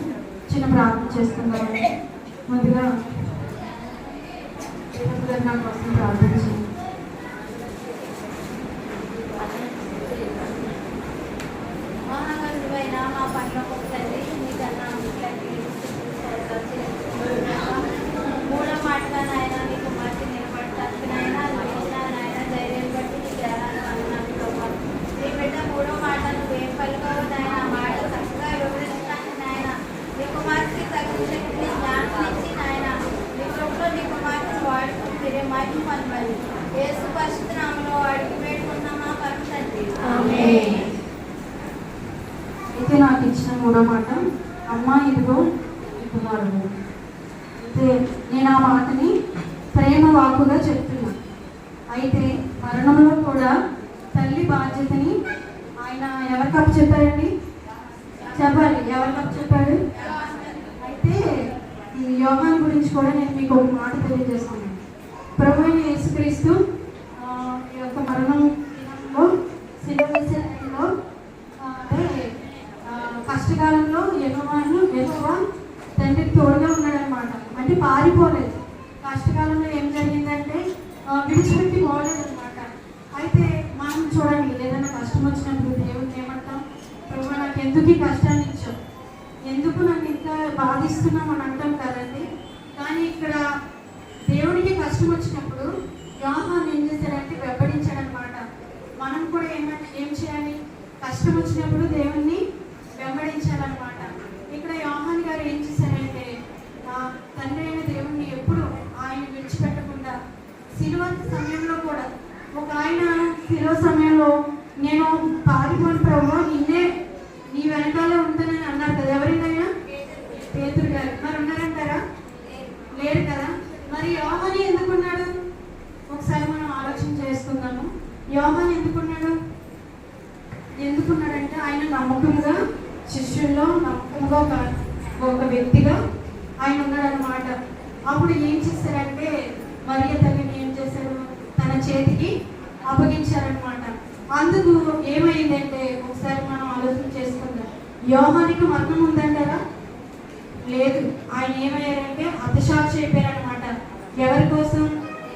చిన్న ప్రార్థన చేస్తున్నానండి. ముందుగా దేవుడు గారు నా కోసం ప్రార్థించండి. మా పనిలో తండ్రి మీకన్నా మూడో మాటగా నాయన నీ కుమార్తె నిలబడటానికి నాయన నాయన ధైర్యం బట్టి నీ జ్ఞానాన్ని అన్నాను ప్రభావ. నీ బిడ్డ మూడో మాట నువ్వేం పలుకోవు నాయన, మాట చక్కగా వివరించడానికి నాయన నీ కుమార్తెకి తగిన శక్తిని జ్ఞానం ఇచ్చి నాయన నీ ప్రభుత్వం నీ కుమార్తెను వాడుకుని మీరే మహిమ పొందాలి. యేసు పరిశుద్ధ నామములో వాడికి వేడుకున్నామా పరమ తండ్రి. అయితే నాకు ఇచ్చిన మూడో మాట, అమ్మ ఇదిగో కుమారుడు. అయితే నేను ఆ మాటని ప్రేమ వాక్కుగా చెప్తున్నా. అయితే మరణంలో కూడా తల్లి బాధ్యతని ఆయన ఆయన ఎవరికి అప్పు చెప్పారండి? చెప్పాలి, ఎవరికి అప్పు చెప్పాడు? అయితే ఈ యోహాను గురించి కూడా నేను మీకు ఒక మాట తెలియజేస్తున్నాను. ప్రభువైన యేసుక్రీస్తు ఈ యొక్క మరణం దినంలో శిలువ వేసే టైంలో అదే కష్టకాలంలో యెహోవా తండ్రికి తోడుగా ఉన్నాడనమాట. అంటే పారిపోలేదు. కష్టకాలంలో ఏం జరిగిందంటే విడిచిపెట్టి పోలేదు అనమాట. అయితే మనం చూడండి, ఏదైనా కష్టం వచ్చినప్పుడు దేవుడిని ఏమంటాం? ప్రభు నాకు ఎందుకు ఈ కష్టాన్ని ఇచ్చాం, ఎందుకు నన్ను ఇంకా బాధిస్తున్నాం అని అంటాం కదండి. కానీ ఇక్కడ దేవుడికి కష్టం వచ్చినప్పుడు యోహాను ఏం చేశాడంటే వెంబడించాడనమాట. మనం కూడా ఏం చేయాలి? కష్టం వచ్చినప్పుడు దేవుణ్ణి వెంబడించాలన్నమాట. ఇక్కడ యోహాను గారు ఏం చేశారంటే తండ్రి అయిన దేవుణ్ణి ఎప్పుడు ఆయన విడిచిపెట్టకుండా శిలువ సమయంలో కూడా ఒక ఆయన శిలువ సమయంలో నేను పారిపోని ప్రభు నీ వెనకాలే ఉంటానని అన్నారు కదా. ఎవరినైనా? పేతురు గారు. మరి ఉన్నారంటారా? లేరు కదా. మరి యోహాను ఎందుకున్నాడు? ఒకసారి మనం ఆలోచన చేసుకుందాము. యోహాను ఎందుకున్నాడంటే ఆయన నమ్మకంగా, శిష్యుల్లో నమ్మకంగా ఒక వ్యక్తిగా ఆయన ఉన్నాడనమాట. అప్పుడు ఏం చేశారంటే మరియ తల్లిని ఏం చేశారు? తన చేతికి అప్పగించారనమాట. అందుకు ఏమైందంటే ఒకసారి మనం ఆలోచన చేసుకుందాం. యోహానికి మరణం ఉందంటారా? లేదు. ఆయన ఏమయ్యారంటే హతసాక్షి అయిపోయారనమాట. ఎవరి కోసం?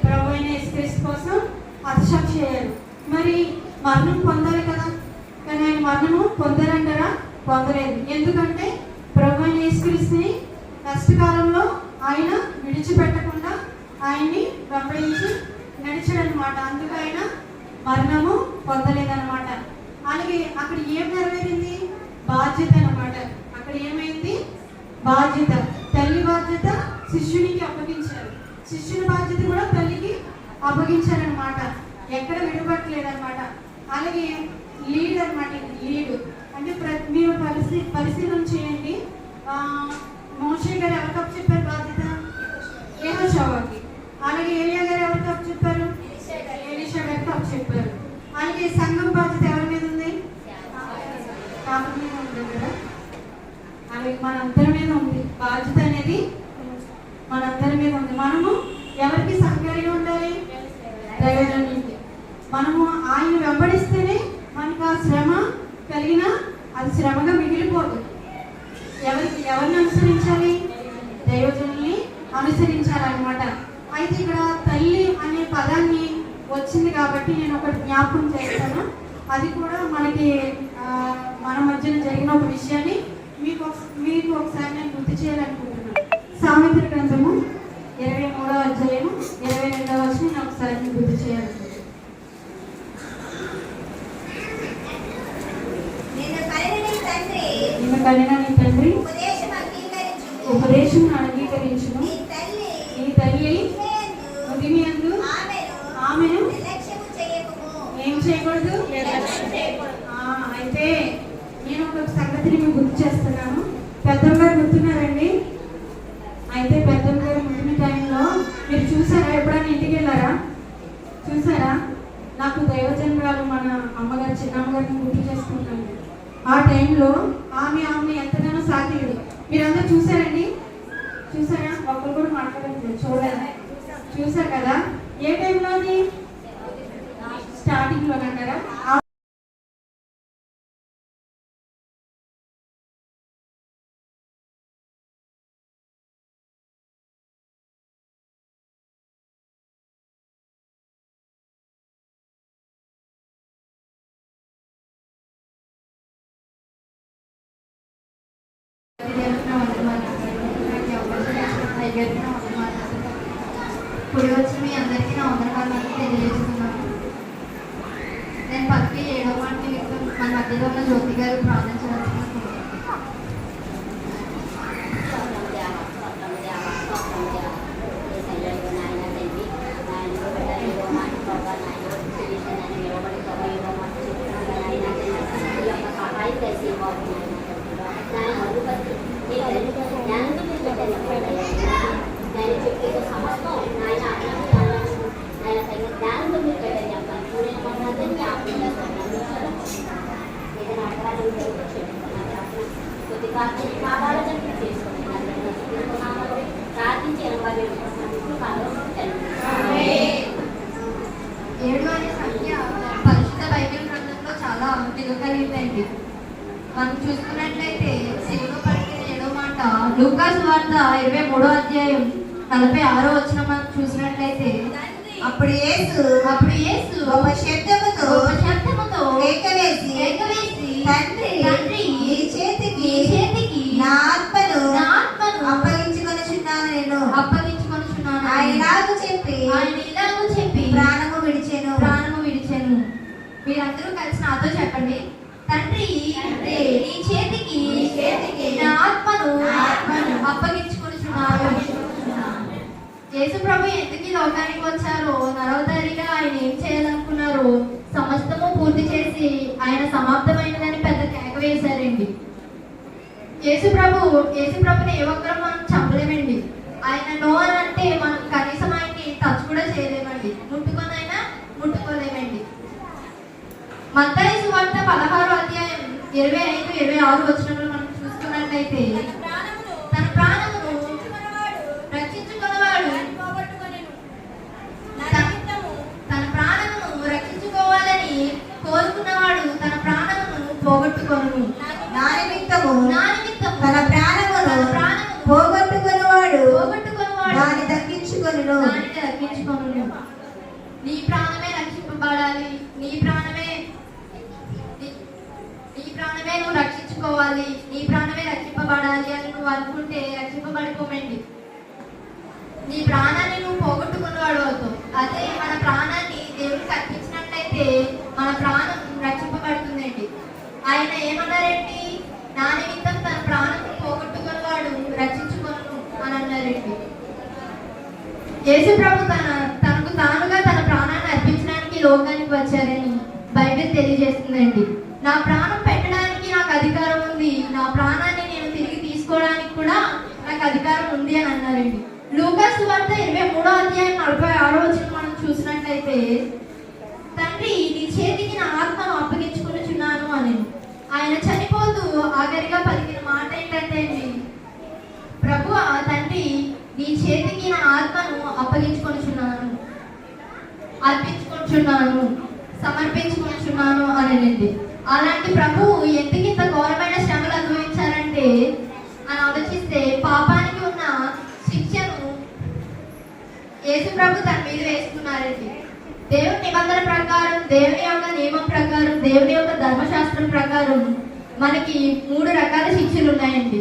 ప్రభు అయిన యేసుక్రీస్తు కోసం హతసాక్షి అయ్యారు. మరి మరణం పొందాలి కదా, కానీ ఆయన మరణము పొందారంటారా? పొందలేదు. ఎందుకంటే ప్రభు అయిన యేసుక్రీస్తుని కష్టకాలంలో ఆయన విడిచిపెట్టకుండా ఆయన్ని వెంబడించి నడిచాడనమాట. అందుకు ఆయన మరణము పొందలేదన్నమాట. అలాగే అక్కడ ఏం నెరవేరింది? బాధ్యత అనమాట. అక్కడ ఏమైంది? బాధ్యత. తల్లి బాధ్యత శిష్యునికి అప్పగించారు, శిష్యుని బాధ్యత కూడా తల్లికి అప్పగించారనమాట. ఎక్కడ విడబట్టలేదన్నమాట. అలాగే లీడ్ అనమాట. లీడ్ అంటే మీరు పరిశీలన చేయండి. మోషే గారు ఎవరికి అప్పు చెప్పారు బాధ్యత? యెహోషువకి. అలాగే ఏలియా గారు ఎవరికి అప్పు చెప్పారు? ఎలీషా గారికి అప్పు చెప్పారు. అలాగే సంఘం బాధ్యత ఎవరి మీద ఉంది? కాపుల మీద ఉంది కదా. అలాగే మనందరి మీద ఉంది బాధ్యత అనేది, మనందరి మీద ఉంది. మనము ఎవరికి సహకారిగా ఉండాలి? దైవజనునికి. మనము ఆయన వెంబడిస్తేనే మనకు ఆ శ్రమ కలిగినా అది శ్రమగా మిగిలిపోదు. ఎవరిని అనుసరించాలి? దైవజనుల్ని అనుసరించాలన్నమాట. అయితే ఇక్కడ తల్లి అనే పదాన్ని వచ్చింది కాబట్టి నేను ఒకటి జ్ఞాపకం చేస్తాను. అది కూడా మనకి మన మధ్యన జరిగిన ఒక విషయాన్ని మీకు ఒకసారి నేను గుర్తు చేయాలనుకుంటున్నాను. సామెతల గ్రంథము 23వ అధ్యాయము 22వ వచనం నేను ఒకసారి మీకు గుర్తు చేయాలనుకుంటున్నాను. నిన్ను కనిన నీ తండ్రి ఉపదేశం అంగీకరించును. నీ తల్లి ఉదిమియందు ఆమెను ఏం చేయకూడదు? అయితే నేను ఒక సంగతిని మీకు గుర్తు చేస్తున్నాను. పెద్దమ్మ గారు గుర్తున్నారండి? అయితే పెద్దమ్మ గారు ముందు టైంలో మీరు చూసారా? ఎప్పుడైనా ఇంటికి వెళ్ళారా? చూసారా? నాకు దైవజనురాలు మన అమ్మగారు చిన్నమ్మగారిని గుర్తు చేసుకుంటాను. ఆ టైంలో ఆమె ఎంతగానో సాకిడు. మీరందరూ చూసారండి? చూసారా? ఒక్కరు కూడా మాట్లాడలేదు. చూడాలి. చూసారు కదా? ఏ టైంలో? అది స్టార్టింగ్ లోనంటారా? ఇప్పుడు వచ్చి మీ అందరికీ నా వందనాలు తెలియజేస్తున్నాను. నేను 17వ మాట మన మధ్యలో ఉన్న జ్యోతి గారు ప్రార్థించవలసిన కొద్దిగా మా ఆలోచన చేసుకోండి ప్రార్థించి ఏడు అనే సంఖ్య పరిశుద్ధ బైబిల్ గ్రంథంలో చాలా విలువ కలిగిందండి. మనం చూసుకున్నట్లయితే శివుడు పలికిన 7వ మాట లూకా సువార్త 23వ అధ్యాయం 46వ వచనం మనం చూసినట్లయితే అప్పుడు యేసు ఒక శబ్దముతో ఏకవేసి తండ్రి నీ చేతికి నా ఆత్మను అప్పగించుకొనుచున్నాను నేను ఆయన ఇలాగూ చెప్పి ప్రాణము విడిచెను. మీరందరూ కలిసి నాతో చెప్పండి, తండ్రి నీ చేతికి నా ఆత్మను అప్పగించుకొనుచున్నాను. యేసు ప్రభు ఎందుకు ఈ లోకానికి వచ్చారో, నరవతారిగా ఆయన ఏం చేయాలనుకున్నారో సమస్తము పూర్తి చేసి ఆయన సమాప్తమైనదని పెద్ద కేక వేశారండి. యేసు ప్రభుని ఏ ఒక్కరూ మనం చంపలేమండి. ఆయన నో అని అంటే మనం కనీసం ఆయన్ని టచ్ కూడా చేయలేమండి, ముట్టుకోలేమండి. మత్తయి సువార్త 16వ అధ్యాయం 25-26 వచనంలో మనం చూసుకున్నట్లయితే తన ప్రాణమును రక్షించుకున్నవాడు తన ప్రాణమును రక్షించుకోవాలని కోరుకున్నవాడు తన ప్రాణమును పోగొట్టుకొనును. నా నిమిత్తము తన ప్రాణమును పోగొట్టుకున్నవాడు దాన్ని దక్కించుకొనును. నీ ప్రాణమే రక్షింపబడాలి, నీ ప్రాణమే నువ్వు రక్షించుకోవాలి, నీ ప్రాణమే రక్షింపబడాలి అని నువ్వు అనుకుంటే రక్షింపబడిపోమండి. నీ ప్రాణాన్ని నువ్వు పోగొట్టుకున్నవాడు అవుతావు. అదే మన ప్రాణాన్ని దేవుడికి అర్పించినట్లయితే మన ప్రాణం రక్షింపబడుతుందండి. ఆయన ఏమన్నారండి? నా నిమిత్తం తన ప్రాణం పోగొట్టుకున్నవాడు రక్షించుకొను అని అన్నారండి. యేసు ప్రభు తనకు తానుగా తన ప్రాణాన్ని అర్పించడానికి లోకానికి వచ్చారని బైబిల్ తెలియజేస్తుందండి. నా ప్రాణం పెట్టడానికి నాకు అధికారం ఉంది, నా ప్రాణాన్ని నేను తిరిగి తీసుకోవడానికి కూడా నాకు అధికారం ఉంది అని అన్నారండి. లూకా సువార్త 23వ అధ్యాయం 46వ వచనం మనం చూసినట్లయితే తండ్రి నీ చేతికి నా ఆత్మను అప్పగించుకొనుచున్నాను అని ఆయన చనిపోతూ ఆఖరిగా పలికిన మాట ఏంటంటే అండి, ప్రభువా తండ్రి నీ చేతికి నా ఆత్మను అర్పించుకుంటున్నాను, సమర్పించుకుంటున్నాను అనండి. అలాంటి ప్రభువు ఎందుకు ఇంత ఘోరమైన శ్రమలు అనుభవించారంటే అని ఆలోచిస్తే పాపానికి ఉన్న శిక్షను యేసు ప్రభు తన మీద వేసుకున్నారండి. దేవుని నిబంధన ప్రకారం, దేవుని యొక్క నియమం ప్రకారం, దేవుని యొక్క ధర్మశాస్త్రం ప్రకారం మనకి 3 రకాల శిక్షలు ఉన్నాయండి.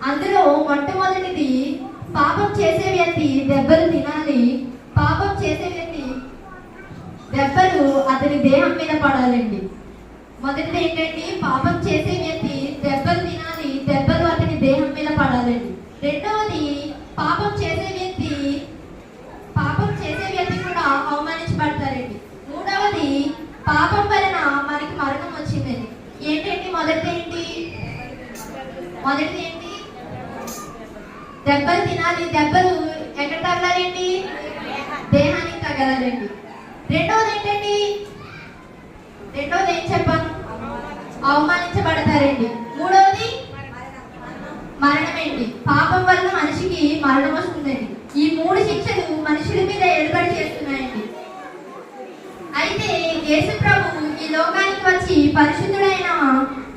అందులో మొట్టమొదటిది పాపం చేసే వ్యక్తి దెబ్బలు తినాలి. పాపం చేసే వ్యక్తి దెబ్బలు అతని దేహం మీద పడాలండి. మొదటిది ఏంటంటే పాపం చేసే వ్యక్తి దెబ్బలు తినాలి, దెబ్బలు అతని దేహం మీద పడాలండి. రెండవది పాపం చేసే వ్యక్తి కూడా అవమానించబడతారండి. మూడవది పాపం వలన మనకి మరణం వచ్చిందండి. ఏంటంటే మొదటిది ఏంటి? దెబ్బలు తినాలి. దెబ్బలు ఎక్కడ తగలాలండి? దేహానికి తగలాలండి. రెండవది ఏంటండి? రెండవది ఏం చెప్పాను? అవమానించబడతారండి. మూడవది మరణమేంటి? పాపం వల్ల మనిషికి మరణం వస్తుందండి. ఈ 3 శిక్షలు మనుషుల మీద ఏర్పాటు చేస్తున్నాయండి. అయితే యేసు ప్రభు ఈ లోకానికి వచ్చి పరిశుద్ధుడైన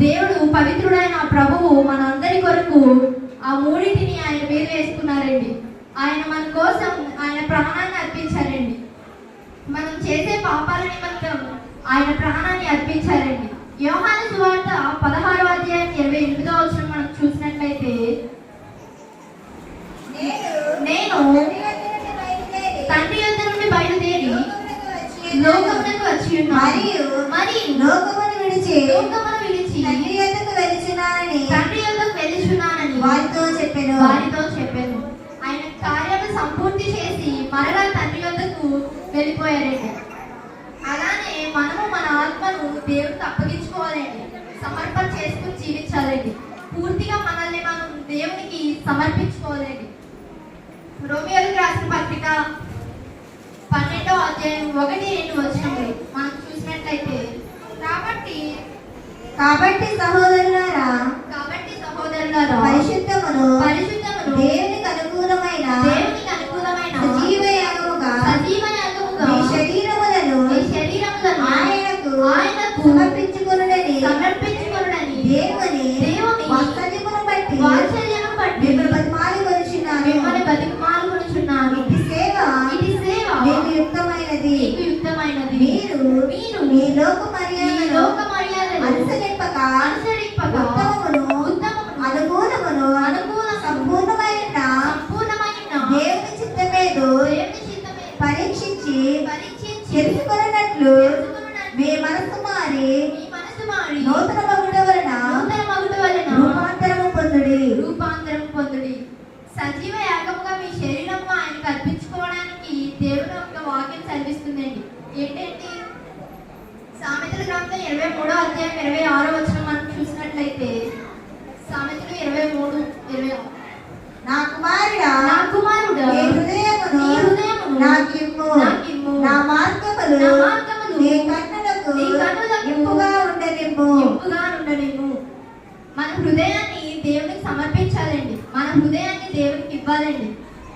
దేవుడు, పవిత్రుడైన ప్రభువు మనందరి కొరకు ఆ 3టిని ఆయన మీద వేసుకున్నారండి. ఆయన మన కోసం ఆయన ప్రాణాన్ని అర్పించారండి. మనం చేసే పాపాల నిమిత్తం ఆయన ప్రాణాన్ని అర్పించారండి. యోహాను సువార్త 16వ అధ్యాయం 28వ వచనం మనం చూసినట్లయితే నేను తండ్రి యొద్ద నుండి బయలుదేరి లోకమునకు వచ్చి ఉన్నాను, మరియు లోకమును విడిచి తండ్రి యొద్దకు వెలుచున్నానని వారితో చెప్పాను. ఆయన కార్యము సంపూర్తి చేసి మరలా తండ్రి యొద్దకు వెళ్ళిపోయారండి. అలానే మనము మన ఆత్మను దేవుడికి అప్పగించుకోవాలండి, సమర్పణ చేసుకుని జీవించాలండి. పూర్తిగా మనల్ని మనం దేవునికి సమర్పించుకోవాలండి. రోమియోలకు రాసిన పత్రిక 12వ అధ్యాయం 1-2 వచనములు మనం చూసినట్లయితే, కాబట్టి కాబట్టి సహోదరులారా పరిశుద్ధమును దేవునికి అనుకూలమైన సజీవ యాగముగా మీ శరీరములను ఆయనకు సమర్పించుకొనుడని దేవుని వాత్సల్యమును బట్టి మిమ్మల్ని బతిమాలుకొనుచున్నాను. ఇది సేవ మీకు యుక్తమైనది. మీరు మీ లోక మర్యాదను అనుసరింపక ఉత్తమమును అనుకూలమును సంపూర్ణమైన దేవుని చిత్తమేదో పరీక్షించి తెలుసుకొనున్నట్లు మీ మనసు మారి నూతన మగుట వలన రూపాంతరము పొందుడి. సజీవ యాగముగా మీ శరీరము ఆయనకు అర్పించుకోవడానికి దేవుడు ఒక వాక్యం చదివిస్తుందండి. ఏంటంటే సామెతల గ్రంథం 23వ అధ్యాయం 26వ వచనం మనం చూసినట్లయితే సామెతలు 23:26 నా కుమారుడా నీ హృదయమును నాకిమ్ము. నా మార్గములు నీ కన్నులకు ఇంపుగా ఉండనిమ్ము. మన హృదయాన్ని దేవునికి సమర్పించాలండి. మన హృదయాన్ని దేవునికి ఇవ్వాలండి.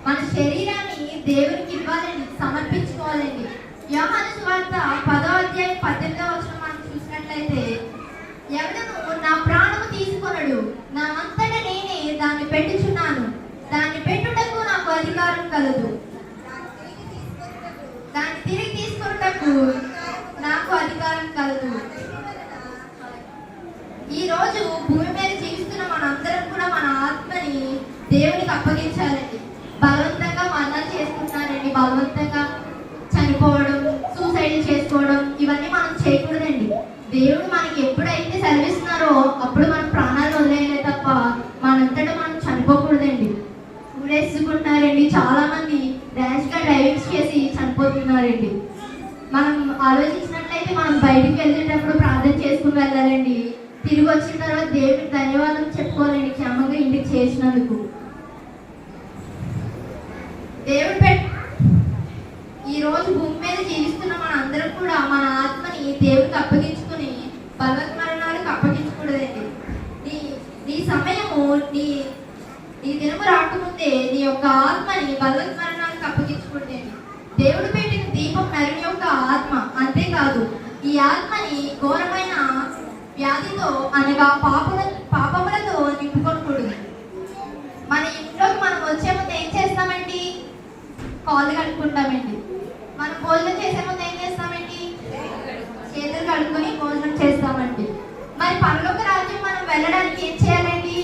మన శరీరాన్ని దేవునికి ఇవ్వాలండి, సమర్పించుకోవాలండి. యోహాను సువార్త 10వ అధ్యాయం 18వ వచనం మనం చూసినట్లయితే ఎవడను నా ప్రాణము తీసుకొనడు, నా అంతట నేనే దాన్ని పెట్టుచున్నాను, దాన్ని పెట్టుటకు నాకు అధికారం కలదు. దాన్ని తిరిగి తీసుకొనుటకు నాకు అధికారం కలదు. ఈ రోజు భూమి మీద జీవిస్తున్న మనందరం కూడా మన ఆత్మని దేవునికి అప్పగించాలండి. బలవంతంగా మరణాలు చేసుకుంటున్నారండి, బలవంతంగా చనిపోవడం, సూసైడ్ చేసుకోవడం, ఇవన్నీ మనం చేయకూడదండి. దేవుడు మనకి ఎప్పుడైతే సెలవిస్తున్నారో అప్పుడు మన ప్రాణాలు వదిలేయాలి తప్ప మనంతటా మనం చనిపోకూడదండి. ఊరేసుకుంటున్నారండి, చాలా మంది ర్యాష్ గా డ్రైవింగ్స్ చేసి చనిపోతున్నారండి. మనం ఆలోచించినట్లయితే మనం బయటికి వెళ్ళేటప్పుడు ప్రార్థన చేసుకుని వెళ్ళాలండి. తిరిగి వచ్చిన తర్వాత దేవుడికి ధన్యవాదాలు చెప్పుకోవాలండి, క్షేమంగా ఇంటికి చేసినందుకు. దేవుడు ఈ రోజు భూమి మీద జీవిస్తున్న మన అందరం కూడా మన ఆత్మని దేవుడికి అప్పగించుకుని బలవత్ మరణాలకు అప్పగించకూడదండి. నీ సమయము నీ దినము రాకముందే నీ యొక్క ఆత్మని బలవత్ మరణాలకు అప్పగించకూడదండి. దేవుడు పెట్టిన దీపం నరుని యొక్క ఆత్మ, అంతేకాదు ఈ ఆత్మని ఘోరమైన వ్యాధితో అనగా పాపములతో నింపుకోకూడదు. మన ఇంట్లోకి మనం వచ్చే ముందు ఏం చేస్తామండి? కాళ్ళు కడుక్కుంటామండి. మనం భోజనం చేసే ముందు ఏం చేస్తామండి? చేతులు కడుక్కొని భోజనం చేస్తామండి. మరి పరలోక రాజ్యం మనం వెళ్ళడానికి ఏం చేయాలండి?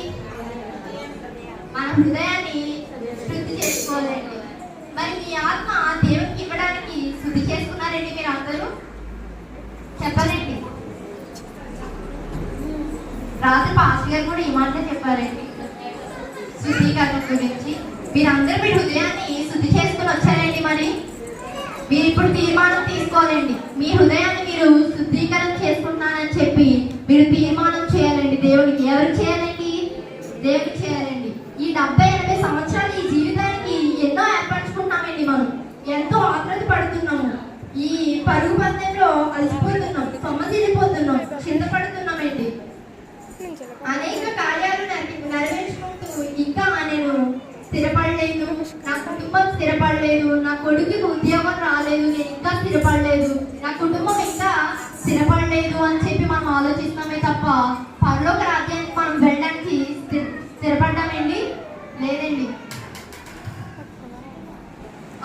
మన హృదయాన్ని శుద్ధి చేసుకోవాలండి. మరి మీ ఆత్మ దేవునికి ఇవ్వడానికి శుద్ధి చేసుకున్నారండి మీరు అందరూ? చెప్పాలండి. రాత్రి పాస్టర్ గారు కూడా ఈ మాట చెప్పారండి శుద్ధీకరణ గురించి. మీరందరూ మీ హృదయాన్ని శుద్ధి చేసుకుని వచ్చారండి. మరి మీరు ఇప్పుడు తీర్మానం తీసుకోవాలండి. మీ హృదయాన్ని మీరు శుద్ధీకరణ చేసుకుంటున్నానని చెప్పి మీరు తీర్మానం చేయాలండి. దేవుడికి ఎవరు చేయాలండి? దేవుడికి చేయాలండి. ఈ 70-80 సంవత్సరాలు ఈ జీవితానికి ఎన్నో ఏర్పరచుకుంటున్నామండి. మనం ఎంతో ఆత్రత పడుతున్నాము. ఈ పరుగు పందెంలో అలసిపోతున్నాం, సొమ్మసిల్లిపోతున్నాం, చింతపడుతున్నామండి. అనేక కార్యాలు నెరవేర్చుకుంటూ ఇంకా నేను స్థిరపడలేదు, నా కుటుంబం స్థిరపడలేదు, నా కొడుకుకి ఉద్యోగం రాలేదు, నేను ఇంకా స్థిరపడలేదు, నా కుటుంబం ఇంకా స్థిరపడలేదు అని చెప్పి మనం ఆలోచిస్తున్నామే తప్ప పరలోక రాజ్యానికి మనం వెళ్ళడానికి స్థిరపడ్డామండి? లేదండి.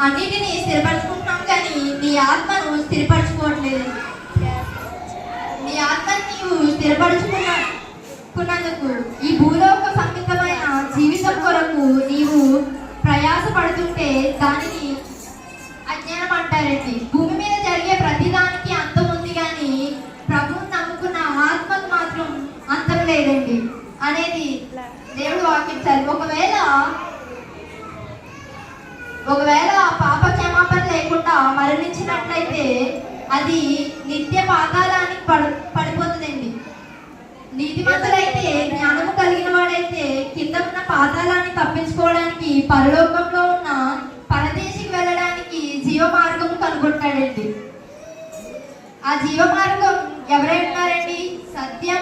అన్నిటినీ స్థిరపరచుకుంటున్నాం కానీ నీ ఆత్మను స్థిరపరచుకోవట్లేదు. నీ ఆత్మని నీవు స్థిరపరచుకున్నందుకు ఈ భూలోక సంబంధమైన జీవితం కొరకు నీవు ప్రయాస పడుతుంటే దానిని అజ్ఞానం అంటారండి. భూమి మీద జరిగే ప్రతిదానికి అంతం ఉంది కానీ ప్రభువుని నమ్ముకున్న ఆత్మకు మాత్రం అంతం లేదండి అనేది దేవుడు వాక్యించాలి. ఒకవేళ పాప క్షమాపణ లేకుండా మరణించినట్లయితే అది నిత్య పాతాళానికి పడిపోతుందండి. నీతిమంతుడైతే, జ్ఞానము కలిగిన వాడైతే కింద ఉన్న పాతాళాన్ని తప్పించుకోవడానికి పరలోకంలో ఉన్న పరదేశికి వెళ్ళడానికి జీవ మార్గం కనుగొంటాడండి. ఆ జీవ మార్గం ఎవరైనారండి? సత్యం,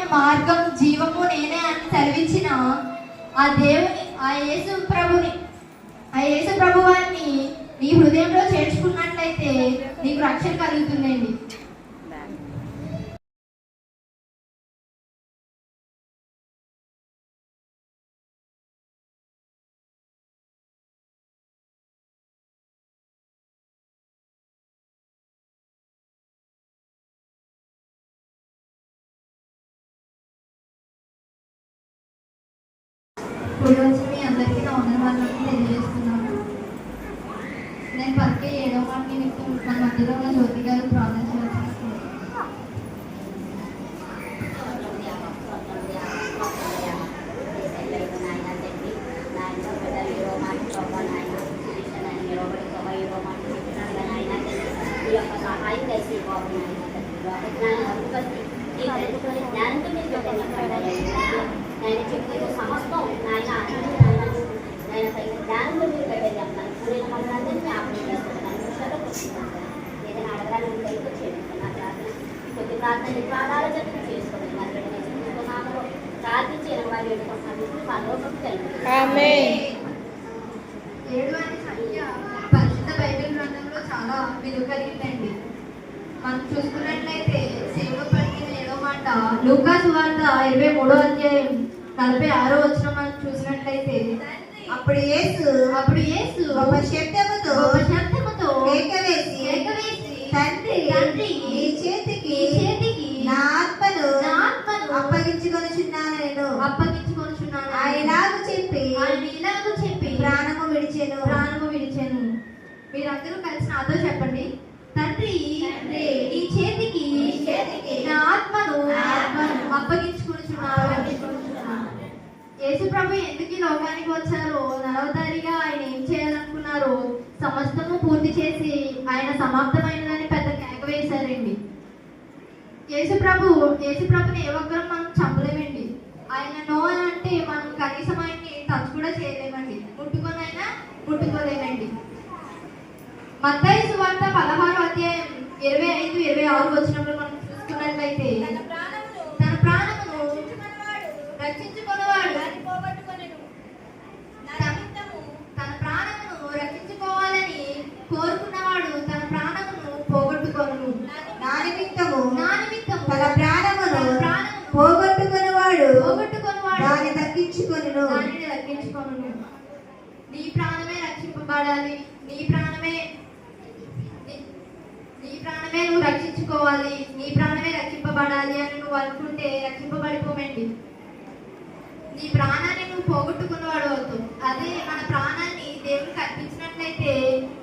ఆ యేసు ప్రభువాన్ని నీ హృదయంలో చేర్చుకున్నట్లయితే నీకు రక్షణ కలుగుతుందండి. ఇప్పుడు వచ్చి మీ అందరికీ నా వందనాలను తెలియజేస్తున్నాను. నేను పలికే 7వ మాట నిమిత్తం మన మధ్యలో ఉన్న జ్యోతి గారు ప్రార్థన చేస్తున్నాను. జ్ఞానంతో మీరు నేను చెప్పేది సమస్తం నాయన నేను జ్ఞానంలో మీరు పెట్టేది నేను మమ్మల్ని అందరినీ ఆపణ చేసుకుంటాను విషయాల్లో కూర్చున్నాను. ఏదైనా అడగాలని బయటకు చేయండి. నా ప్రార్థన కొద్ది ప్రార్థన ప్రాణాల జట్టు చేసుకోండి. మరి నేను ప్రార్థించి వారి ఎదుర్కొంటున్నాను పరలోకం తెలుగు. 7 అనే సంఖ్య పరిశుద్ధ బైబిల్ గ్రంథంలో చాలా విలువ కలిగిందండి. మనం చూసుకున్నట్లయితే సేవ పలికిన 7వ మాట లూకా సువార్త 23వ అధ్యాయం 46వ వచనం మనం చూసినట్లయితే అప్పుడు యేసు గొప్ప శబ్దముతో కేక వేసి తండ్రి నీ చేతికి నా ఆత్మను అప్పగించుకొనుచున్నాను ఆయనలాగు చెప్పి ప్రాణము విడిచెను. మీరందరూ కలిసి నాతో చెప్పండి. తండ్రి నీ చేతికి నా ఆత్మను అప్పగించుకొనుచున్నాను. యేసు ప్రభు ఎందుకు ఈ లోకానికి వచ్చారో, నరవతారిగా ఆయన ఏం చేయాలనుకున్నారో సమస్తము పూర్తి చేసి ఆయన సమాప్తమైనదని పెద్ద కేక వేశారండి. యేసు ప్రభుని ఏ ఒక్కరూ మనం చంపలేమండి. ఆయన నో అని అంటే మనం కనీసం ఆయన్ని టచ్ కూడా చేయలేమండి. ముట్టుకోలేమండి. మత్తయి సువార్త 16వ అధ్యాయం 25-26 వచనంలో మనం చూసుకున్నట్లయితే తన ప్రాణమును రక్షించుకున్నవాడు తన ప్రాణమును రక్షించుకోవాలని కోరుకున్నవాడు తన ప్రాణమును పోగొట్టుకొను. నా నిమిత్తము తన ప్రాణమును పోగొట్టుకున్నవాడు దాన్ని దక్కించుకొనును. నీ ప్రాణమే రక్షింపబడాలి. నీ ప్రాణమే నువ్వు రక్షించుకోవాలి. నీ ప్రాణమే రక్షింపబడాలి అని నువ్వు అనుకుంటే రక్షింపబడిపోమండి. నీ ప్రాణాన్ని నువ్వు పోగొట్టుకున్నవాడు అవుతావు. అదే మన ప్రాణాన్ని దేవునికి అర్పించినట్లయితే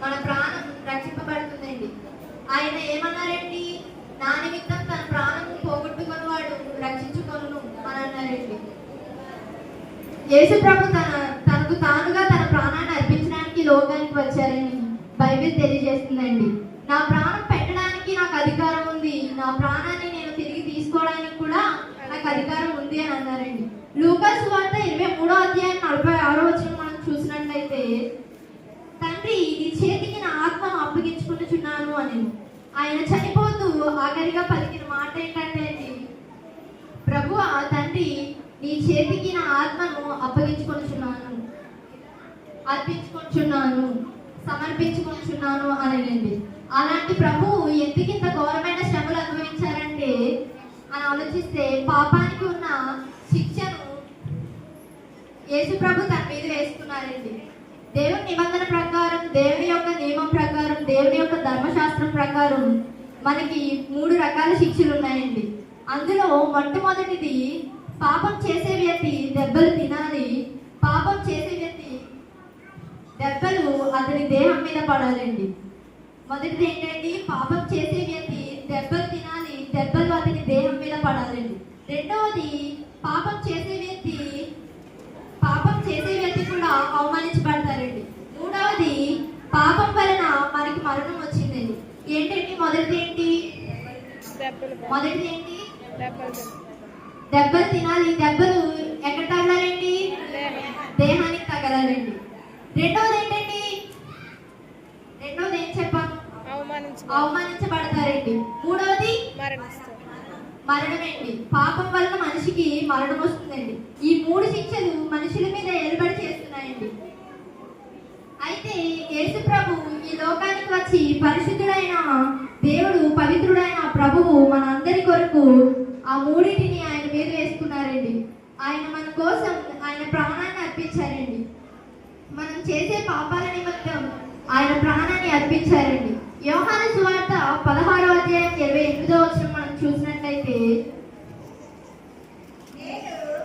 మన ప్రాణం రక్షింపబడుతుందండి. ఆయన ఏమన్నారండి? నా నిమిత్తం తన ప్రాణం పోగొట్టుకున్నవాడు రక్షించుకొను అని అన్నారండి. యేసు ప్రభు తనకు తానుగా తన ప్రాణాన్ని అర్పించడానికి లోకానికి వచ్చారని బైబిల్ తెలియజేస్తుందండి. నా ప్రాణం పెట్టడానికి నాకు అధికారం ఉంది, నా ప్రాణాన్ని నేను తిరిగి తీసుకోవడానికి కూడా నాకు అధికారం ఉంది అని అన్నారండి. లూకా సువార్త 23వ అధ్యాయం 46వ వచనం మనం చూసినట్లయితే తండ్రి నీ చేతికి నా ఆత్మను అప్పగించుకుంటున్నాను అని ఆయన చనిపోతూ ఆఖరిగా పలికిన మాట ఏంటంటే అండి, ప్రభువా తండ్రి నీ చేతికి నా ఆత్మను అర్పించుకుంటున్నాను సమర్పించుకుంటున్నాను అనేనండి. అలాంటి ప్రభువు ఎందుకు ఇంత ఘోరమైన శ్రమలు అనుభవించారంటే అని ఆలోచిస్తే పాపానికి ఉన్న శిక్షను యేసు ప్రభు తన మీద వేసుకున్నారండి. దేవుని నిబంధన ప్రకారం, దేవుని యొక్క నియమం ప్రకారం, దేవుని యొక్క ధర్మశాస్త్రం ప్రకారం మనకి 3 రకాల శిక్షలు ఉన్నాయండి. అందులో మొట్టమొదటిది పాపం చేసే వ్యక్తి దెబ్బలు తినాలి. పాపం చేసే వ్యక్తి దెబ్బలు అతని దేహం మీద పడాలండి. మొదటిది ఏంటండి? పాపం చేసే వ్యక్తి దెబ్బలు తినాలి, దెబ్బలు అతని దేహం మీద పడాలండి. రెండవది పాపం చేసే వ్యక్తి కూడా అవమానించబడతారండి. మూడవది పాపం వలన మనకి మరణం వచ్చిందండి. ఏంటండి? మొదటిది ఏంటి? దెబ్బలు తినాలి. దెబ్బలు ఎక్కడ తగలాలండి? దేహానికి తగలాలండి. రెండవది ఏంటండి? రెండవది ఏం చెప్పాను? అవమానించబడతారండి. మూడవది మరణమేండి. పాపం వలన మనిషికి మరణం వస్తుందండి. ఈ 3 శిక్షలు మనుషుల మీద అయితే యేసు ప్రభు ఈ లోకానికి వచ్చి పరిశుద్ధుడైన దేవుడు, పవిత్రుడైన ప్రభువు మనందరి కొరకు ఆ మూడింటిని ఆయన మీద వేసుకున్నారండి. ఆయన మన కోసం ఆయన ప్రాణాన్ని అర్పించారండి. మనం చేసే పాపాల నిమిత్తం ఆయన ప్రాణాన్ని అర్పించారండి. యోహాను సువార్త 16వ అధ్యాయం 28వ వచనం మనం చూసినట్లయితే,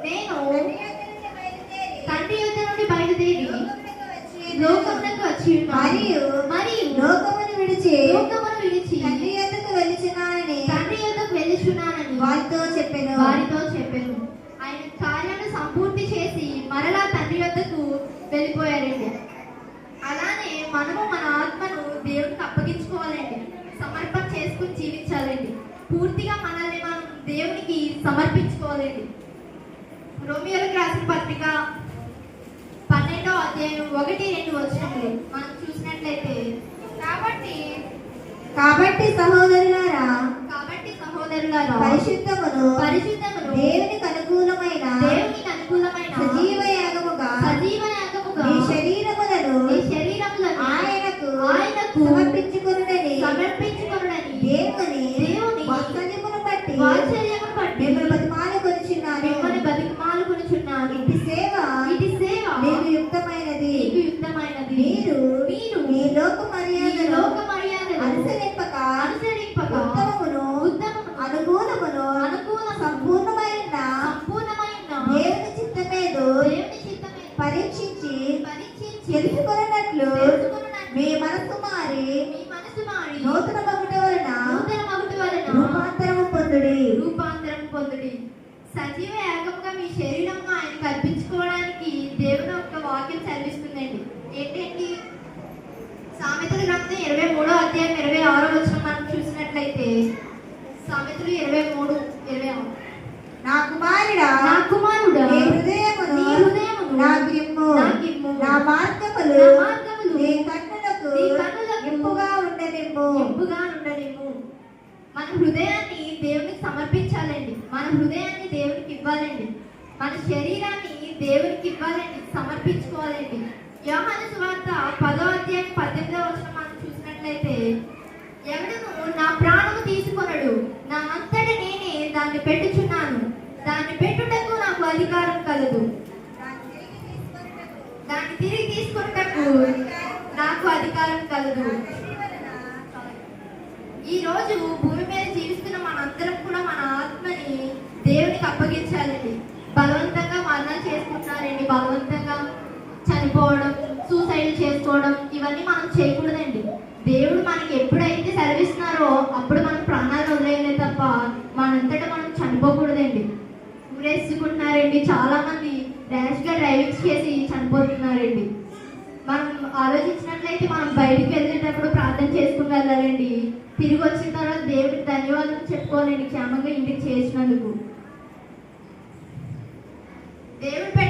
నేను తండ్రి యొద్ద నుండి బయలుదేరి లోకమునకు వచ్చి మరియు లోకమును విడిచి తండ్రి యొద్దకు వెళ్ళుచున్నానని వారితో చెప్పెను. ఆయన కార్యాలను సంపూర్తి చేసి మరలా తండ్రి యొద్దకు వెళ్ళిపోయారండి. అలానే మనము మన ఆత్మను దేవునికి అప్పగించుకోవాలండి, సమర్పణ చేసుకుని జీవించాలండి. పూర్తిగా మనల్ని మనం దేవునికి సమర్పించుకోవాలండి. రోమియోలకు రాసిన పత్రిక 12వ అధ్యాయం 1-2 వచనములు మనం చూసినట్లయితే, కాబట్టి సహోదరులారా పరిశుద్ధమును దేవునికి అనుకూలమైన సజీవ యాగముగా మీ శరీరములను ఆయనకు సమర్పించుకొనుడని దేవుని వాత్సల్యమును బట్టి మిమ్మల్ని బతిమాలుకొనుచున్నాను. ఇటు సేవ మీకు యుక్తమైనది. మీరు మీ లోక మర్యాదలు అనుసరింపక ఉత్తమమును అనుకూలమును సంపూర్ణమైన దేవుని చిత్తమేదో పరీక్షించి తెలుసుకొనున్నట్లు మీ మనసు మారి నూతన మగుట వలన రూపాంతరము పొందుడి. సజీవ యాగముగా మీ శరీరం ఆయనకు అర్పించుకోవడానికి దేవుని యొక్క వాక్యం చదివిస్తుందండి. ఏంటండి? సామెతల గ్రంథం 23వ అధ్యాయం 26వ వచనం మనం చూసినట్లయితే, సామెతలు 23:26, నా కుమారుడా నీ హృదయమును నాకిమ్ము, నా మార్గములు నీ కన్నులకు ఇంపుగా ఉండనిమ్ము. మన హృదయాన్ని దేవునికి సమర్పించాలండి. మన హృదయాన్ని దేవునికి ఇవ్వాలండి. మన శరీరాన్ని దేవునికి ఇవ్వాలండి, సమర్పించుకోవాలండి. యోహాను సువార్త 10వ అధ్యాయం 18వ వచనం మనం చూసినట్లయితే, ఎవడును నా ప్రాణము తీసుకొనడు, నా అంతట నేనే దాన్ని పెట్టుచున్నాను, దాన్ని పెట్టుటకు నాకు అధికారం కలదు, దాన్ని తిరిగి తీసుకొనుటకు నాకు అధికారం కలదు. ఈ రోజు భూమి మీద జీవిస్తున్న మనందరం కూడా మన ఆత్మని దేవునికి అప్పగించాలండి. బలవంతంగా మరణాలు చేసుకుంటున్నారండి, బలవంతంగా చనిపోవడం, సూసైడ్ చేసుకోవడం, ఇవన్నీ మనం చేయకూడదండి. దేవుడు మనకి ఎప్పుడైతే సెలవిస్తున్నారో అప్పుడు మనం ప్రాణాలు వదిలేయలే తప్ప మనంతటా మనం చనిపోకూడదండి. ఊరేసుకుంటున్నారండి, చాలా మంది ర్యాష్ గా డ్రైవింగ్ చేసి చనిపోతున్నారండి. మనం ఆలోచించినట్లయితే మనం బయటికి వెళ్ళేటప్పుడు ప్రార్థన చేసుకుని వెళ్ళాలండి. తిరిగి వచ్చిన తర్వాత దేవుడికి ధన్యవాదాలు చెప్పుకోవాలండి, క్షేమంగా ఇంటికి చేసినందుకు. దేవుడు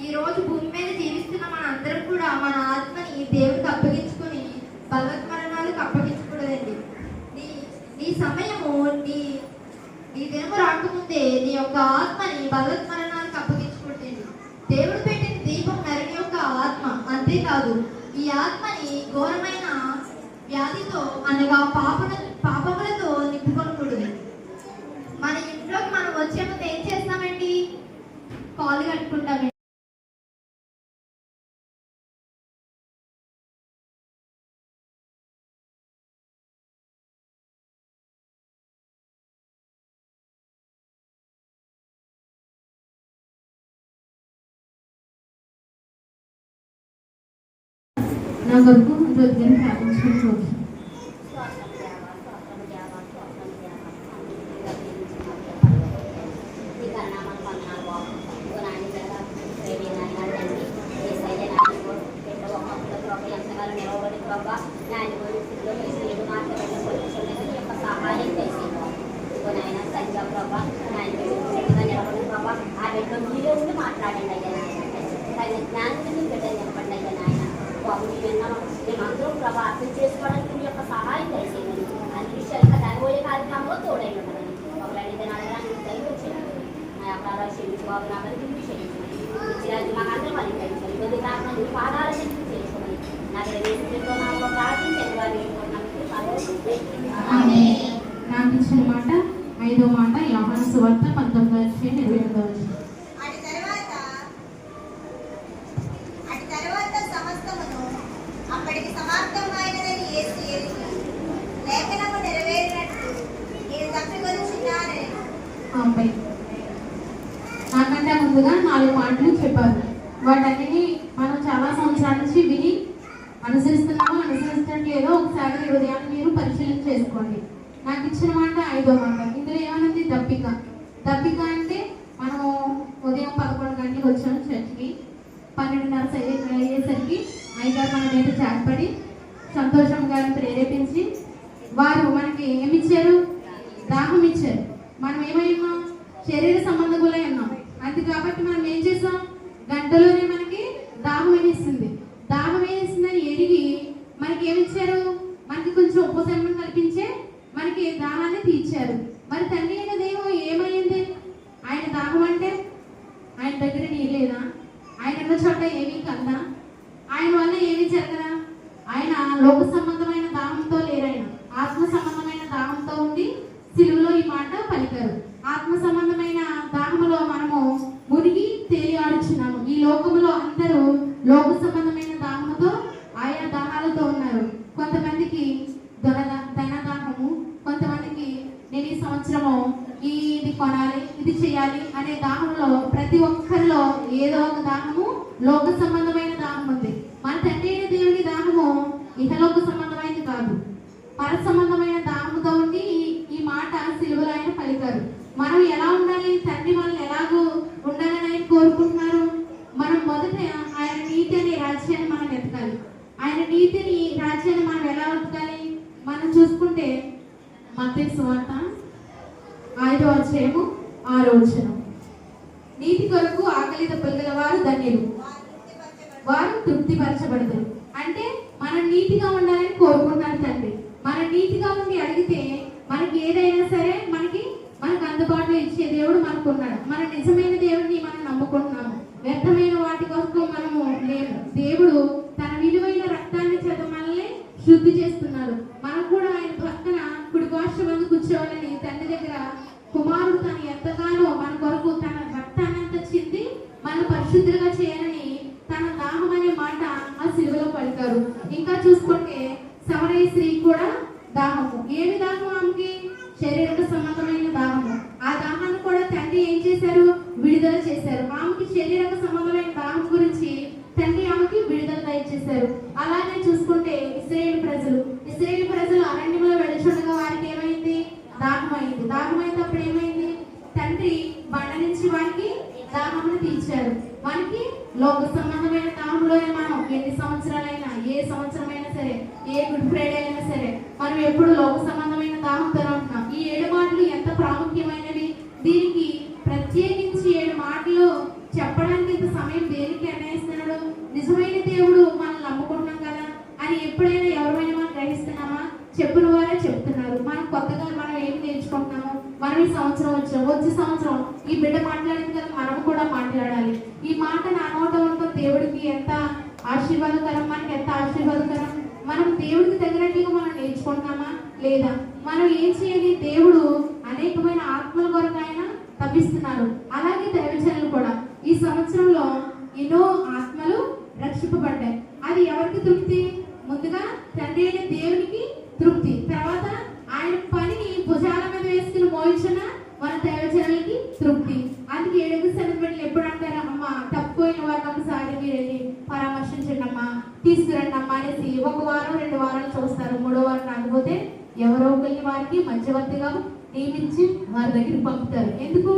ఈ రోజు భూమి మీద జీవిస్తున్న మన అందరం కూడా మన ఆత్మని దేవుడికి అప్పగించుకొని బలవత్మరణాలకు అప్పగించకూడదండి. నీ సమయము నీ దినము రాకముందే నీ యొక్క ఆత్మని బలవత్మరణాలకు అప్పగించకూడదండి. దేవుడు పెట్టిన దీపం నరుని యొక్క ఆత్మ, అంతేకాదు ఈ ఆత్మని ఘోరమైన వ్యాధితో అనగా పాపములతో నింపుకొనకూడదు. మన ఇంట్లోకి మనం వచ్చే ముందు ఏం చేస్తామండి? కాలు కట్టుకుంటామండి. నా కొరకు హృదయం ప్రార్థించుకోవచ్చు. మాట్లాడండి అయ్యా, జ్ఞానం చెప్పండి అయ్యా నాయన బాబు. మేమందరం ప్రభావ అర్థం చేసుకోవడానికి మీ యొక్క సహాయం దయచేయండి. అన్ని విషయాలు దానిపోయే కార్యక్రమంలో తోడైన ఒకళ్ళైతే నడగడానికి దయచేసి వచ్చేయండి. నా అపరాధాలు క్షమించి బాబు, నా బతికి క్షమించండి. మాకందరం మరి ఇబ్బంది కాకుండా పాదాలని నాకు ఇచ్చిన మాట 5వ మాట యోహాను సువార్త 19:28. అటు తరువాత సమస్తమును అప్పటికి సమాప్తమైనదని యేసు ఎరిగి లేఖనము నెరవేరినట్టు నేను తప్పికొనుచున్నానని. నాకంటే ముందుగా 4 మాటలు చెప్పారు. వాటన్నిటిని మనం చాలా సంవత్సరాల నుంచి విని అనుసరిస్తున్నామో అనుసరించట్లేదో ఒకసారి ఈ ఉదయాన్ని మీరు పరిశీలన చేసుకోండి. నాకు ఇచ్చిన మాట 5వ మాట. ఇందులో ఏమన్నది? దప్పిక అంటే మనము ఉదయం 11 గంటలకు వచ్చాము చర్చికి. 12:30 అయ్యేసరికి అయ్యగారు మన మీద చాటపడి సంతోషం గారిని ప్రేరేపించి వారు మనకి ఏమిచ్చారు? దాహం ఇచ్చారు. మనం ఏమై ఉన్నాం? శరీర సంబంధకులై ఉన్నాం. అంతే కాబట్టి మనం ఏం చేసాం? గంటలోనే మనకి దాహం వేసింది. దాహం వేసిందని ఎరిగి మనకి ఏమిచ్చారు? మనకి కొంచెం ఉపశమనం కల్పించే మనకి దాహాన్ని తీర్చారు. మరి తండ్రి అయిన దేహం ఏమైంది? ఆయన దాహం అంటే ఆయన దగ్గర నీరు లేదా? ఆయన ఉన్న చోట ఏమీ కలదా? ఆయన వల్ల ఏమీ జరగదా? ఆయన లోక సంబంధమైన దాహంతో లేరాయన, ఆత్మ సంబంధమైన దాహంతో ఉండి సిలువలో ఈ మాట పలికారు. ఆత్మ సంబంధమైన దాహములో మనము మునిగి తేలియాడుచున్నాము. ఈ లోకములో అందరూ లోక సంబంధమైన దాహముతో ఆయా దాహాలతో ఉన్నారు. కొంతమందికి ధన దాహము, కొంతమందికి నేను ఈ సంవత్సరము ఇది కొనాలి, ఇది చేయాలి అనే దాహంలో ప్రతి ఒక్కరిలో ఏదో ఒక దాహము లోక సంబంధమైన దాహం ఉంది. మన తండ్రి అయిన దేవుని దాహము ఇహలోక సంబంధమైనది కాదు, పర సంబంధమైన దాహముతో ఉండి ఈ మాట సిలువలో ఆయన పలికారు. మనం ఎలా ఉండాలి? తండ్రి మనల్ని ఎలాగూ ఉండాలని ఆయన కోరుకుంటున్నారు. మనం మొదట ఆయన నీతి అనే రాజ్యాన్ని మనం వెతకాలి. ఆయన నీతిని రాజ్యాన్ని మనం ఎలా వెతకాలి? మనం చూసుకుంటే మత్తయి సువార్త 5వ అధ్యాయము 6వ వచనం. నీతి కొరకు ఆకలి దప్పుల వారు ధన్యులు, వారు తృప్తిపరచబడదు. అంటే మనం నీతిగా ఉండాలని కోరుకుంటున్నారు తండ్రి. మన నీతిగా ఉండి అడిగితే మనకి ఏదైనా సరే మనకు అందుబాటులో ఇచ్చే దేవుడు మనకు ఉన్నాడు. మన నిజమైన దేవుడిని మనం నమ్ముకుంటున్నాము. వ్యర్థమైన వాటి కొరకు మనము లేము. దేవుడు తన విలువైన రక్తాన్ని చేత మనల్ని శుద్ధి చేస్తున్నాడు. మనం కూడా ఆయన పక్కన కుడిపార్శ్వ మందు కూర్చోవాలని తండ్రి దగ్గర కుమారుడు తను ఎంతగానో మన కొరకు తన రక్తాన్ని అంతా చింది మన పరిశుద్ధులుగా చేయాలని తన దాహం అనే మాట ఆ సిలువలో పలికారు. ఇంకా చూసుకుంటే సమరయ స్త్రీ కూడా దాహము. ఏమి దాహము? ఆమెకి శరీరక సంబంధమైన దాహము. ఆ దాహాన్ని కూడా తండ్రి ఏం చేశారు? విడుదల చేశారు. ఆమెకి శరీరక సంబంధమైన దాహం గురించి తండ్రి ఆమెకి విడుదల దయచేశారు. అలానే చూసుకుంటే ఇశ్రాయేలు ప్రజలు అరణ్యంలో వెళుచుండగా వారికి ఏమైంది? దాహమైంది. దాహమైనప్పుడు ఏమైంది? తండ్రి బండ నుంచి వారికి దాహమును తీర్చారు. మనకి లోక సంబంధమైన దాహంలోనే మనం ఎన్ని సంవత్సరాలైనా, ఏ సంవత్సరమైనా సరే, ఏ గుడ్ ఫ్రైడే అయినా సరే, మనం ఎప్పుడు లోక సంబంధమైన దాహంతో ఉంటున్నాం. ఈ 7 మాటలు ఎంత ప్రాముఖ్యమైనవి! దీనికి ప్రత్యేకించి 7 మాటలు చెప్పడానికి ఇంత సమయం దేనికి నిర్ణయిస్తున్నాడు? నిజమైన దేవుడు మనం నమ్ముకుంటున్నాం కదా అని ఎప్పుడైనా ఎవరైనా మనం గ్రహిస్తున్నామా? చెప్పిన వారే చెప్తున్నారు. మనం కొత్తగా మనం ఏం నేర్చుకుంటున్నాము? మనం ఈ సంవత్సరం వచ్చే సంవత్సరం ఈ బిడ్డ మాట్లాడింది కదా, మనం కూడా మాట్లాడాలి. ఈ మాట నా నోట ఉండటం దేవుడికి ఎంత ఆశీర్వాదకరం, మనకి ఎంత ఆశీర్వాదకరం. మనం దేవుడికి తగినట్టుగా మనం నేర్చుకుంటున్నామా లేదా? మనం ఏం చేయాలి? దేవుడు అనేకమైన ఆత్మల కొరకు ఆయన తప్పిస్తున్నారు. అలాగే దైవజనులు కూడా ఈ సంవత్సరంలో ఎన్నో ఆత్మలు రక్షింపబడ్డాయి. అది ఎవరికి తృప్తి? ముందుగా తండ్రి అయిన దేవునికి తృప్తి. తర్వాత ఆయన పనిని భుజాల మీద వేసుకుని మోయించిన మన దైవజనులకి తృప్తి. అందుకే 7 సెలబ్రిటీలు ఎప్పుడు అంటారు? అమ్మ తప్పిపోయిన వారిని ఒకసారి మీరు వెళ్ళి పరామర్శించండి అమ్మా, తీసుకురండి అమ్మా అనేసి 1 వారం 2 వారాలు చూస్తారు. 3వ వారం రాకపోతే ఎవరో ఒకరిని వారికి మధ్యవర్తిగా నియమించి వారి దగ్గరికి పంపుతారు. ఎందుకు?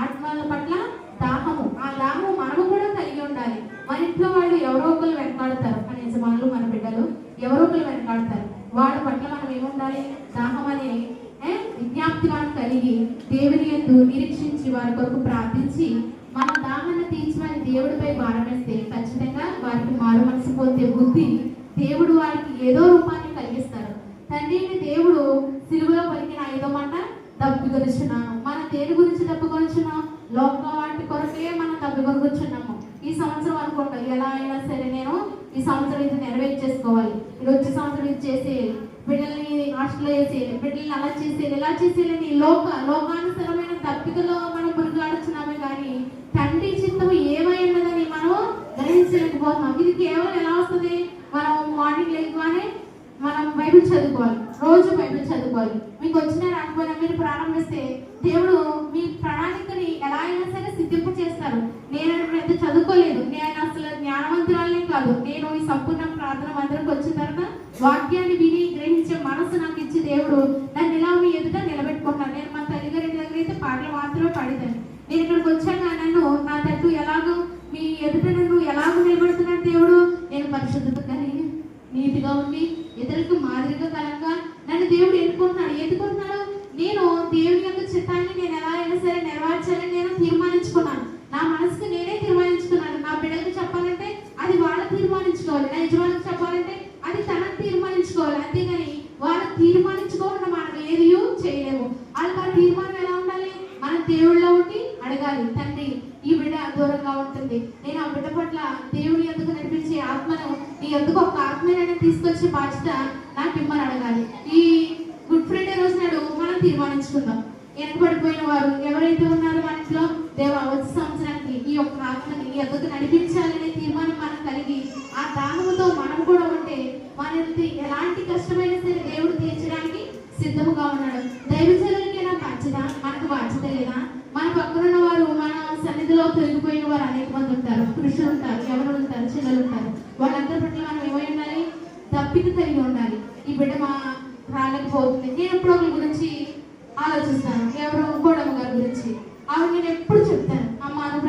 ఆత్మల పట్ల దాహము. ఆ దాహము మనము కూడా కలిగి ఉండాలి. మన ఇంట్లో వాళ్ళు ఎవరో ఒకరు వెనకాడతారు, మన యజమానులు, మన బిడ్డలు ఎవరో ఒకరు వెనకాడతారు. వాళ్ళ పట్ల మనం ఏముండాలి? దాహం అనే విజ్ఞాప్తి మనం కలిగి దేవుని యందు నిరీక్షించి వారి కొరకు ప్రార్థించి మన దాహాన్ని తీర్చమని దేవుడిపై భారం వేస్తే ఖచ్చితంగా వారికి మారు మనసు పొందే బుద్ధి దేవుడు వారికి ఏదో రూపాన్ని కలిగిస్తారు. తండ్రి దేవుడు సిలువలో పలికిన 5వ మాట తప్పికొనిచున్నాను. మనం దేని గురించి తప్పికొనిచున్నాం? లోక వాటి కొరకే మనం తప్పికొనిచున్నాము. ఈ సంవత్సరం అనుకుంటాం ఎలా అయినా సరే నేను ఈ సంవత్సరం ఇది నెరవేర్చేసుకోవాలి, ఇది వచ్చే సంవత్సరం ఇది చేసేయాలి. బిడ్డల్ని హాస్టల్లో వేసేయాలి, బిడ్డల్ని అలా చేసేయాలి, ఇలా చేసేయాలని లోకానుసరమైన తప్పికలో మనం మురుగాడుచున్నామే కానీ తండ్రి చిత్తం ఏమై ఉన్నదని మనం గ్రహించలేకపోతున్నాం. ఇది కేవలం ఎలా వస్తుంది? మనం మార్నింగ్ లేకపోతే మనం బైబిల్ చదువుకోవాలి, రోజు బైబిల్ చదువుకోవాలి. మీకు వచ్చిన రాకపోయినా మీరు ప్రారంభిస్తే దేవుడు మీ ప్రణాళికని ఎలా అయినా సరే సిద్ధింపు చేస్తారు. నేను ఎంత చదువుకోలేదు, నేను అసలు జ్ఞానవంతురాలే కాదు, నేను ఈ సంపూర్ణ ప్రార్థన మందిరంకి వచ్చిన తర్వాత వాక్యాన్ని విని గ్రహించే మనసు నాకు ఇచ్చి దేవుడు నన్ను ఇలా మీ ఎదుట నిలబెట్టుకుంటాను. నేను మా తల్లిగారి దగ్గర అయితే పాటలు మాత్రమే పాడేదాన్ని. నేను ఇక్కడికి వచ్చాక నన్ను నా తట్టు ఎలాగో మీ ఎదుట నన్ను ఎలాగో నిలబెడుతున్నాడు దేవుడు. నేను పరిశుద్ధత కలిగి నీతిగా ఉండి ఇతరులకు మాదిరిగా కలంగా నన్ను దేవుడు ఎన్నుకుంటున్నాడు. నేను దేవుని యొక్క చిత్తాన్ని నేను ఎలా అయినా సరే నెరవేర్చాలని నేను తీర్మానించుకున్నాను. నా మనసుకు నేనే తీర్మానించుకున్నాను. నా బిడ్డలకు చెప్పాలంటే అది వాళ్ళు తీర్మానించుకోవాలి, నా యజమానికి చెప్పాలంటే అది తనకు తీర్మానించుకోవాలి. అంతేగాని వాళ్ళు తీర్మానించుకోకుండా మనం ఏది చేయలేము. వాళ్ళకి ఆ తీర్మానం ఎలా ఉండాలి? మనం దేవుళ్ళలో ఉండి అడగాలి, తండ్రి ఈ బిడ్డ దూరంగా ఉంటుంది, నేను ఆ బిడ్డ పట్ల దేవుని ఎందుకు నడిపించే ఆత్మను నీ ఎందుకు ఒక ఆత్మనైనా తీసుకొచ్చే బాధ్యత నాకు ఇమ్మని అడగాలి. ఈ గుడ్ ఫ్రైడే రోజు నాడు మనం తీర్మానించుకుందాం. వెనకబడిపోయిన వారు ఎవరైతే ఉన్నారో మన ఇంట్లో వచ్చే సంవత్సరానికి ఈ యొక్క ఆత్మని నీ ఎందుకు నడిపించాలనే తీర్మానం మనం కలిగి ఆ దానముతో మనం కూడా ఉంటే మనకి ఎలాంటి కష్టమైనా సరే దేవుడు తీర్చడానికి సిద్ధముగా ఉన్నాడు. దైవజనులకైనా బాధ్యత, మనకు బాధ్యత లేదా? మన పక్కనున్న వారు మన సన్నిధిలో తొలగిపోయిన వారు అనేక మంది ఉంటారు, పురుషులు ఉంటారు, ఎవరు ఉంటారు, చిన్నలు ఉంటారు. వాళ్ళందరి పట్ల మనం ఏమై ఉండాలి? తప్పిక కలిగి ఉండాలి. ఈ బిడ్డ మా రాలేకపోతుంది. నేను ఎప్పుడు ఒకరి గురించి ఆలోచిస్తాను, ఎవరు గోడమ్మ గారి గురించి. ఆవిడ నేను ఎప్పుడు చెప్తాను, అమ్మ నువ్వు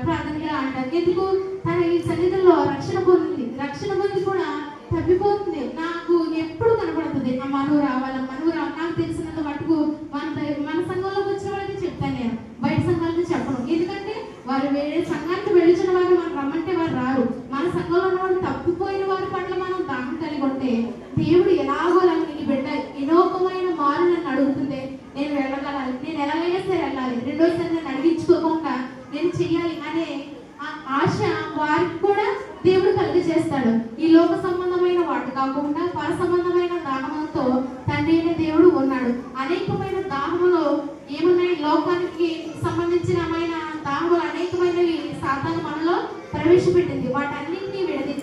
ప్రార్థనగా అంటాను. ఎందుకు? తన ఈ సన్నిధిలో రక్షణ పొంది కూడా తప్పిపోతుంది. నాకు ఎప్పుడు కనపడుతుంది, అమ్మ నువ్వు రావాలమ్మా, నువ్వు నాకు తెలిసినంత మటుకు మన సంఘంలోకి వచ్చిన వాళ్ళకి చెప్తాను, నేను బయట సంఘాలకి చెప్పను. ఎందుకంటే వారు వేరే సంఘానికి వెళ్ళిన వారు మనం రమ్మంటే వారు రారు. మన సంఘంలో ఉన్న వాళ్ళు తప్పిపోయిన వారి పట్ల మనం దాహం కలిగి ఉంటే దేవుడు ఎలాగో నీ బిడ్డ ఎనోకమైన మారు నన్ను అడుగుతుంది, నేను వెళ్ళగలాలి, నేను ఎలాగైనా సరే వెళ్ళాలి, రెండోసారి నన్ను అడిగించుకోకుండా నేను చెయ్యాలి అనే ఆశ వారికి కూడా దేవుడు కలిగి చేస్తాడు. ఈ లోక సంబంధమైన వాటి కాకుండా పర సంబంధమైన దాహంతో తండ్రి అనే దేవుడు ఉన్నాడు. అనేకమైన దాహములో ఏమున్నాయి? లోకానికి సంబంధించిన దాహములు అనేకమైనవి సాతాను మనలో ప్రవేశపెట్టింది. వాటన్నింటినీ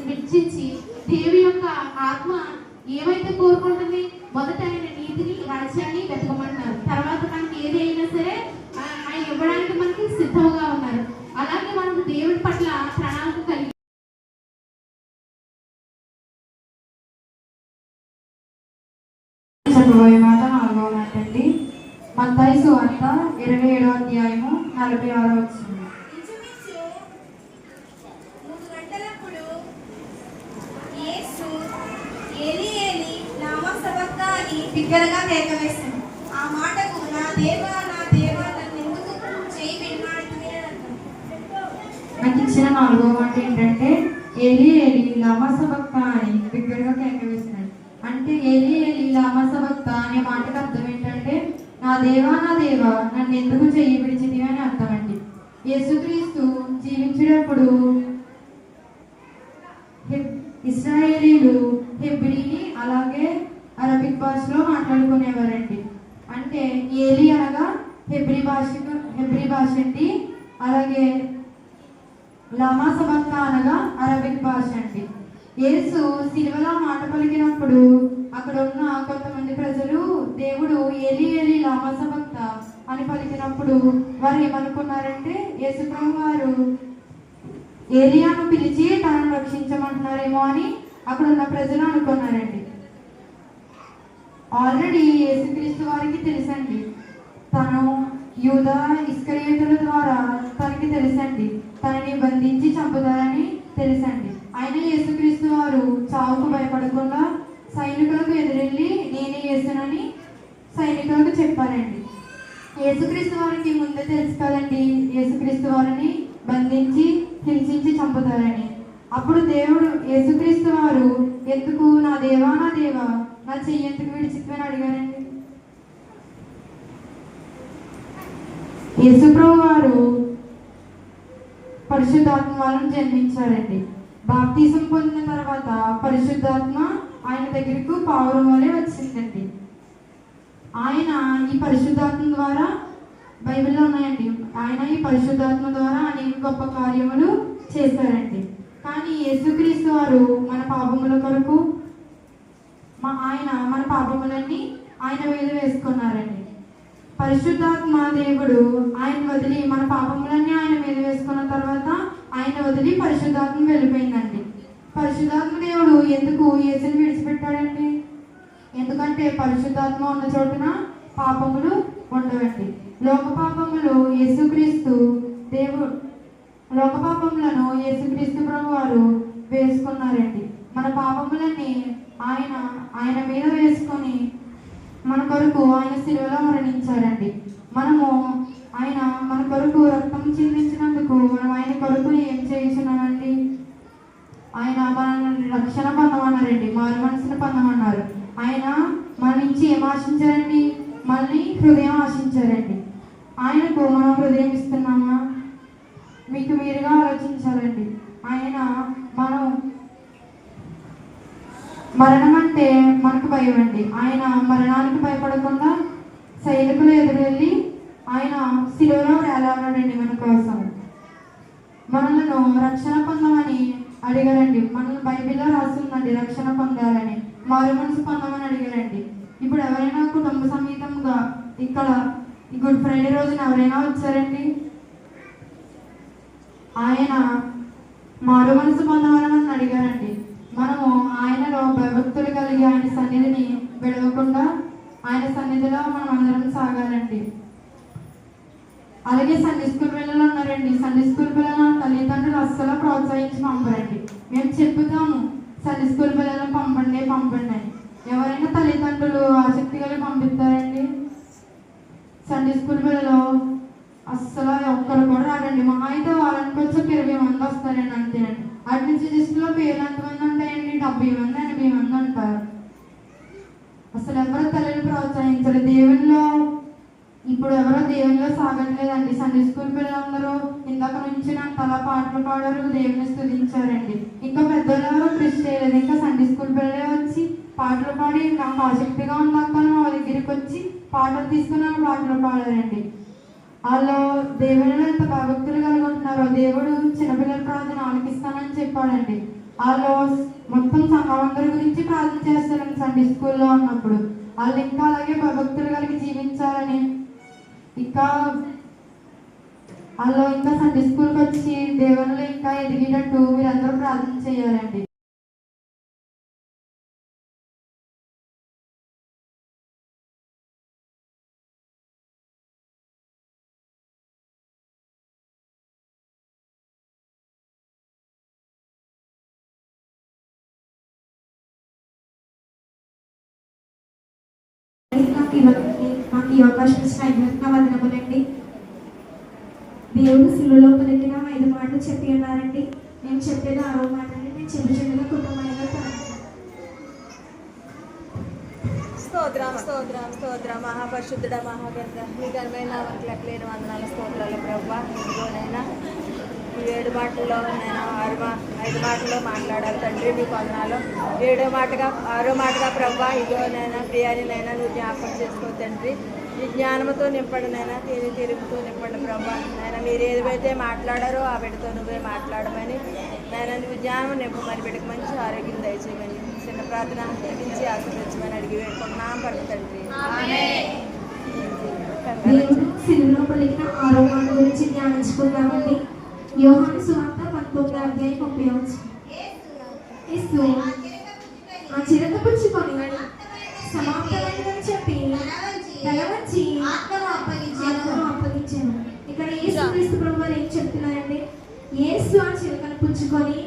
విడిచించి దేవి యొక్క ఆత్మ ఏమైతే కోరుకుంటుంది? మొదట ఆయన నీతిని, రాజ్యాన్ని వెతకమంటున్నారు. తర్వాత మనకి ఏది అయినా సరే ఆయన ఇవ్వడానికి మనకి సిద్ధంగా ఉన్నారు. అలాగే మనకు దేవుడి పట్ల ప్రణాళిక కలిగి చెప్పబోయే మాట 4వ మాట అండి. మత్తయి సువార్త 27వ అధ్యాయము 46వ వచనం. ఇంచుమించు 3 గంటలప్పుడు యేసు ఏలీ ఏలీ లామా సబక్తాని బిగ్గరగా కేక వేశాడు. ఆ మాటకు నా దేవా నన్ను ఎందుకు చేయి విడినాడితివి అని అర్థం. నాకు ఇచ్చిన 4వ మాట ఏంటంటే ఏలీ ఏలీ లామా సబక్తాని బిగ్గరగా కేక వేశాడు. అంటే ఏలీ ఏలీ లామా సబక్తా అనే మాటకు అర్థం ఏంటంటే నా దేవా నన్ను ఎందుకు చెయ్యి విడిచితివి అని అర్థం అండి. యేసుక్రీస్తు జీవించేటప్పుడు ఇశ్రాయేలీలు హెబ్రీని అలాగే అరబిక్ భాషలో మాట్లాడుకునేవారండి. అంటే ఏలీ అనగా హెబ్రీ భాష అండి, అలాగే లామా సబక్తా అనగా అరబిక్ భాష అండి. యేసు సిలువలో మాట పలికినప్పుడు అక్కడ ఉన్న కొంతమంది ప్రజలు దేవుడు ఏలీ ఏలీ లామా సబక్తా అని పలికినప్పుడు వారు ఏమనుకున్నారంటే యేసుప్రభు వారు ఏలియాను పిలిచి తనను రక్షించమంటున్నారేమో అని అక్కడ ఉన్న ప్రజలు అనుకున్నారండి. ఆల్రెడీ యేసుక్రీస్తు వారికి తెలుసండి, తను యూదా ఇస్కరియోతుల ద్వారా తనకి తెలుసండి తనని బంధించి చంపుతారని తెలుసండి. అయినా యేసుక్రీస్తు వారు చావుకు భయపడకుండా సైనికులకు ఎదురెళ్ళి నేనే యేసునని సైనికులకు చెప్పారండి. యేసుక్రీస్తు వారికి ముందే తెలుసు కదండి యేసుక్రీస్తు వారిని బంధించి హింసించి చంపుతారని. అప్పుడు దేవుడు యేసుక్రీస్తు వారు ఎందుకు నా దేవా నా చెయ్యి ఎందుకు విడిచిపోయి అడిగారండి. యేసుప్రభు వారు పరిశుద్ధాత్మ వలన జన్మించారండి. బాప్తిజం పొందిన తర్వాత పరిశుద్ధాత్మ ఆయన దగ్గరకు పావురం వలె వచ్చిందండి. ఆయన ఈ పరిశుద్ధాత్మ ద్వారా, బైబిల్లో ఉన్నాయండి, ఆయన ఈ పరిశుద్ధాత్మ ద్వారా అనేక గొప్ప కార్యములు చేశారండి. కానీ యేసుక్రీస్తు వారు మన పాపముల కొరకు ఆయన మన పాపములన్నీ ఆయన మీద వేసుకున్నారండి. పరిశుద్ధాత్మ దేవుడు ఆయన వదిలి మన పాపములన్నీ ఆయన మీద వేసుకున్న తర్వాత ఆయన వదిలి పరిశుద్ధాత్మ వెళ్ళిపోయిందండి. పరిశుద్ధాత్మ దేవుడు ఎందుకు యేసుని విడిచిపెట్టాడండి? ఎందుకంటే పరిశుద్ధాత్మ ఉన్న చోటున పాపములు ఉండవండి. లోక పాపములు యేసుక్రీస్తు దేవుడు, లోక పాపములను యేసుక్రీస్తు ప్రభు వారు వేసుకున్నారండి. మన పాపములన్నీ ఆయన మీద వేసుకొని మన కొరకు ఆయన శిలువలో మరణించారండి. మనము ఆయన మన కొరకు రక్తం చిందించినందుకు మనం ఆయన కొరకు ఏం చేయించున్నామండి? ఆయన మనల్ని రక్షణ పొందమన్నారండి, మారు మనసును పొందమన్నారు. ఆయన మన నుంచి ఏం ఆశించారండి? మనల్ని హృదయం ఆశించారండి. ఆయనకు మనం హృదయం ఇస్తున్నామా? మీకు మీరుగా ఆలోచించాలండి. ఆయన మరణం అంటే మనకు భయం అండి. ఆయన మరణానికి భయపడకుండా సైనికులు ఎదురు వెళ్ళి ఆయన శిలువలో వేలాడాడండి మన కోసం. మనలను రక్షణ పొందమని అడిగారండి. మనల్ని బైబిల్లో రాస్తుందండి రక్షణ పొందాలని, మారు మనసు పొందమని అడిగారండి. ఇప్పుడు ఎవరైనా కుటుంబ సమేతంగా ఇక్కడ ఈ గుడ్ ఫ్రైడే రోజున ఎవరైనా వచ్చారండి? ఆయన మారు మనసు పొందమని అడిగారండి. మనము ఆయనలో భక్తులు కలిగి ఆయన సన్నిధిని విడవకుండా ఆయన సన్నిధిలో మనం అందరం సాగాలండి. అలాగే సండే స్కూల్ పిల్లలు ఉన్నారండి. సండే స్కూల్ పిల్లల తల్లిదండ్రులు అస్సలు ప్రోత్సహించి పంపరండి. మేము చెప్పుతాము సండే స్కూల్ పిల్లలను పంపండి అని. ఎవరైనా తల్లిదండ్రులు ఆసక్తి కలిగి పంపిస్తారండి? సండే స్కూల్ పిల్లలు అస్సలు ఒక్కరు కూడా రారండి. మహా అయితే వారానికి వచ్చి 20 మంది వస్తారండి, అంతేనండి. అటు నుంచి లిస్టులో పేర్లు ఎంతమంది ఉంటాయండి? 70 మంది 80 మంది ఉంటారు. అసలు ఎవరో తల్లిని ప్రోత్సహించారు దేవుల్లో. ఇప్పుడు ఎవరో దేవుల్లో సాగట్లేదండి. సండే స్కూల్ పిల్లలందరూ ఇందాక నుంచి నాకు తల పాటలు పాడారు, దేవుని స్తుతించారండి. ఇంకా పెద్దలు ఎవరో కృషి చేయలేదు. ఇంకా సండే స్కూల్ పిల్లలే వచ్చి పాటలు పాడి నాకు ఆసక్తిగా ఉందాక మా దగ్గరికి వచ్చి పాటలు తీసుకుని పాటలు పాడారండి. వాళ్ళు దేవునిలో ఎంత భక్తులు కలిగి ఉంటున్నారో. దేవుడు చిన్నపిల్లల ప్రార్థన ఆలకిస్తానని చెప్పాడండి. వాళ్ళు మొత్తం సంఘమందరి గురించి ప్రార్థన చేస్తారండి సండే స్కూల్లో ఉన్నప్పుడు. వాళ్ళు ఇంకా అలాగే భక్తులు కలిగి జీవించాలని, ఇంకా వాళ్ళు ఇంకా సండే స్కూల్కి వచ్చి దేవునిలో ఇంకా ఎదిగేటట్టు మీరందరూ ప్రార్థన చేయాలండి. నాకు ఈ అవకాశం ఇచ్చిన వందనములండి. దేవుడు శిలువలో పలికిన 5 మాటలు చెప్పి ఉన్నారండి. నేను చెప్పేది 6వ మాటని నేను చిన్నగా కుటుంబంగా స్తోత్రం మహాపరిశుద్ధుడ మహాగంధ మీ ఘనమైన నామములకు లెక్కలేని వందనాలు స్తోత్రాలు ప్రభువా. ఇదిగోనైనా ఈ 7 మాటల్లో నేను 5 మాటల్లో మాట్లాడాలి తండ్రి, మీకు వందనాలు. 6వ మాటగా ప్రభువా ఇదిగోనైనా ప్రియానినైనా నువ్వు జ్ఞాపకం చేసుకో తండ్రి. ఈ జ్ఞానంతో నింపండి నైనా, తీరుతో నింపండి ప్రభా. నాయన మీరు ఏదైతే మాట్లాడారో ఆ బిడ్డతో నువ్వే మాట్లాడమని, నాయన నువ్వు జ్ఞానం నింపమని, బిడ్డకు మంచి ఆరోగ్యం దయచేయమని చిన్న ప్రార్థన నటించి ఆశీర్వదించమని అడిగి వేడుకుంటున్నాం పడుకు తండ్రి. దేవుడు శిలువలో పలికిన 6వ మాట గురించి ధ్యానించుకుందామండి. యోహాను సువార్త 19వ అధ్యాయం 30వ వచనం. యేసు ఆ చిరక పుచ్చుకొని సమాప్తమైనదని చెప్పి తల వంచి ఆత్మను అప్పగించాను. ఇక్కడ యేసుక్రీస్తు ప్రభువు వారు ఏం చెప్తున్నారండి? యేసు ఆ చిరకను పుచ్చుకొని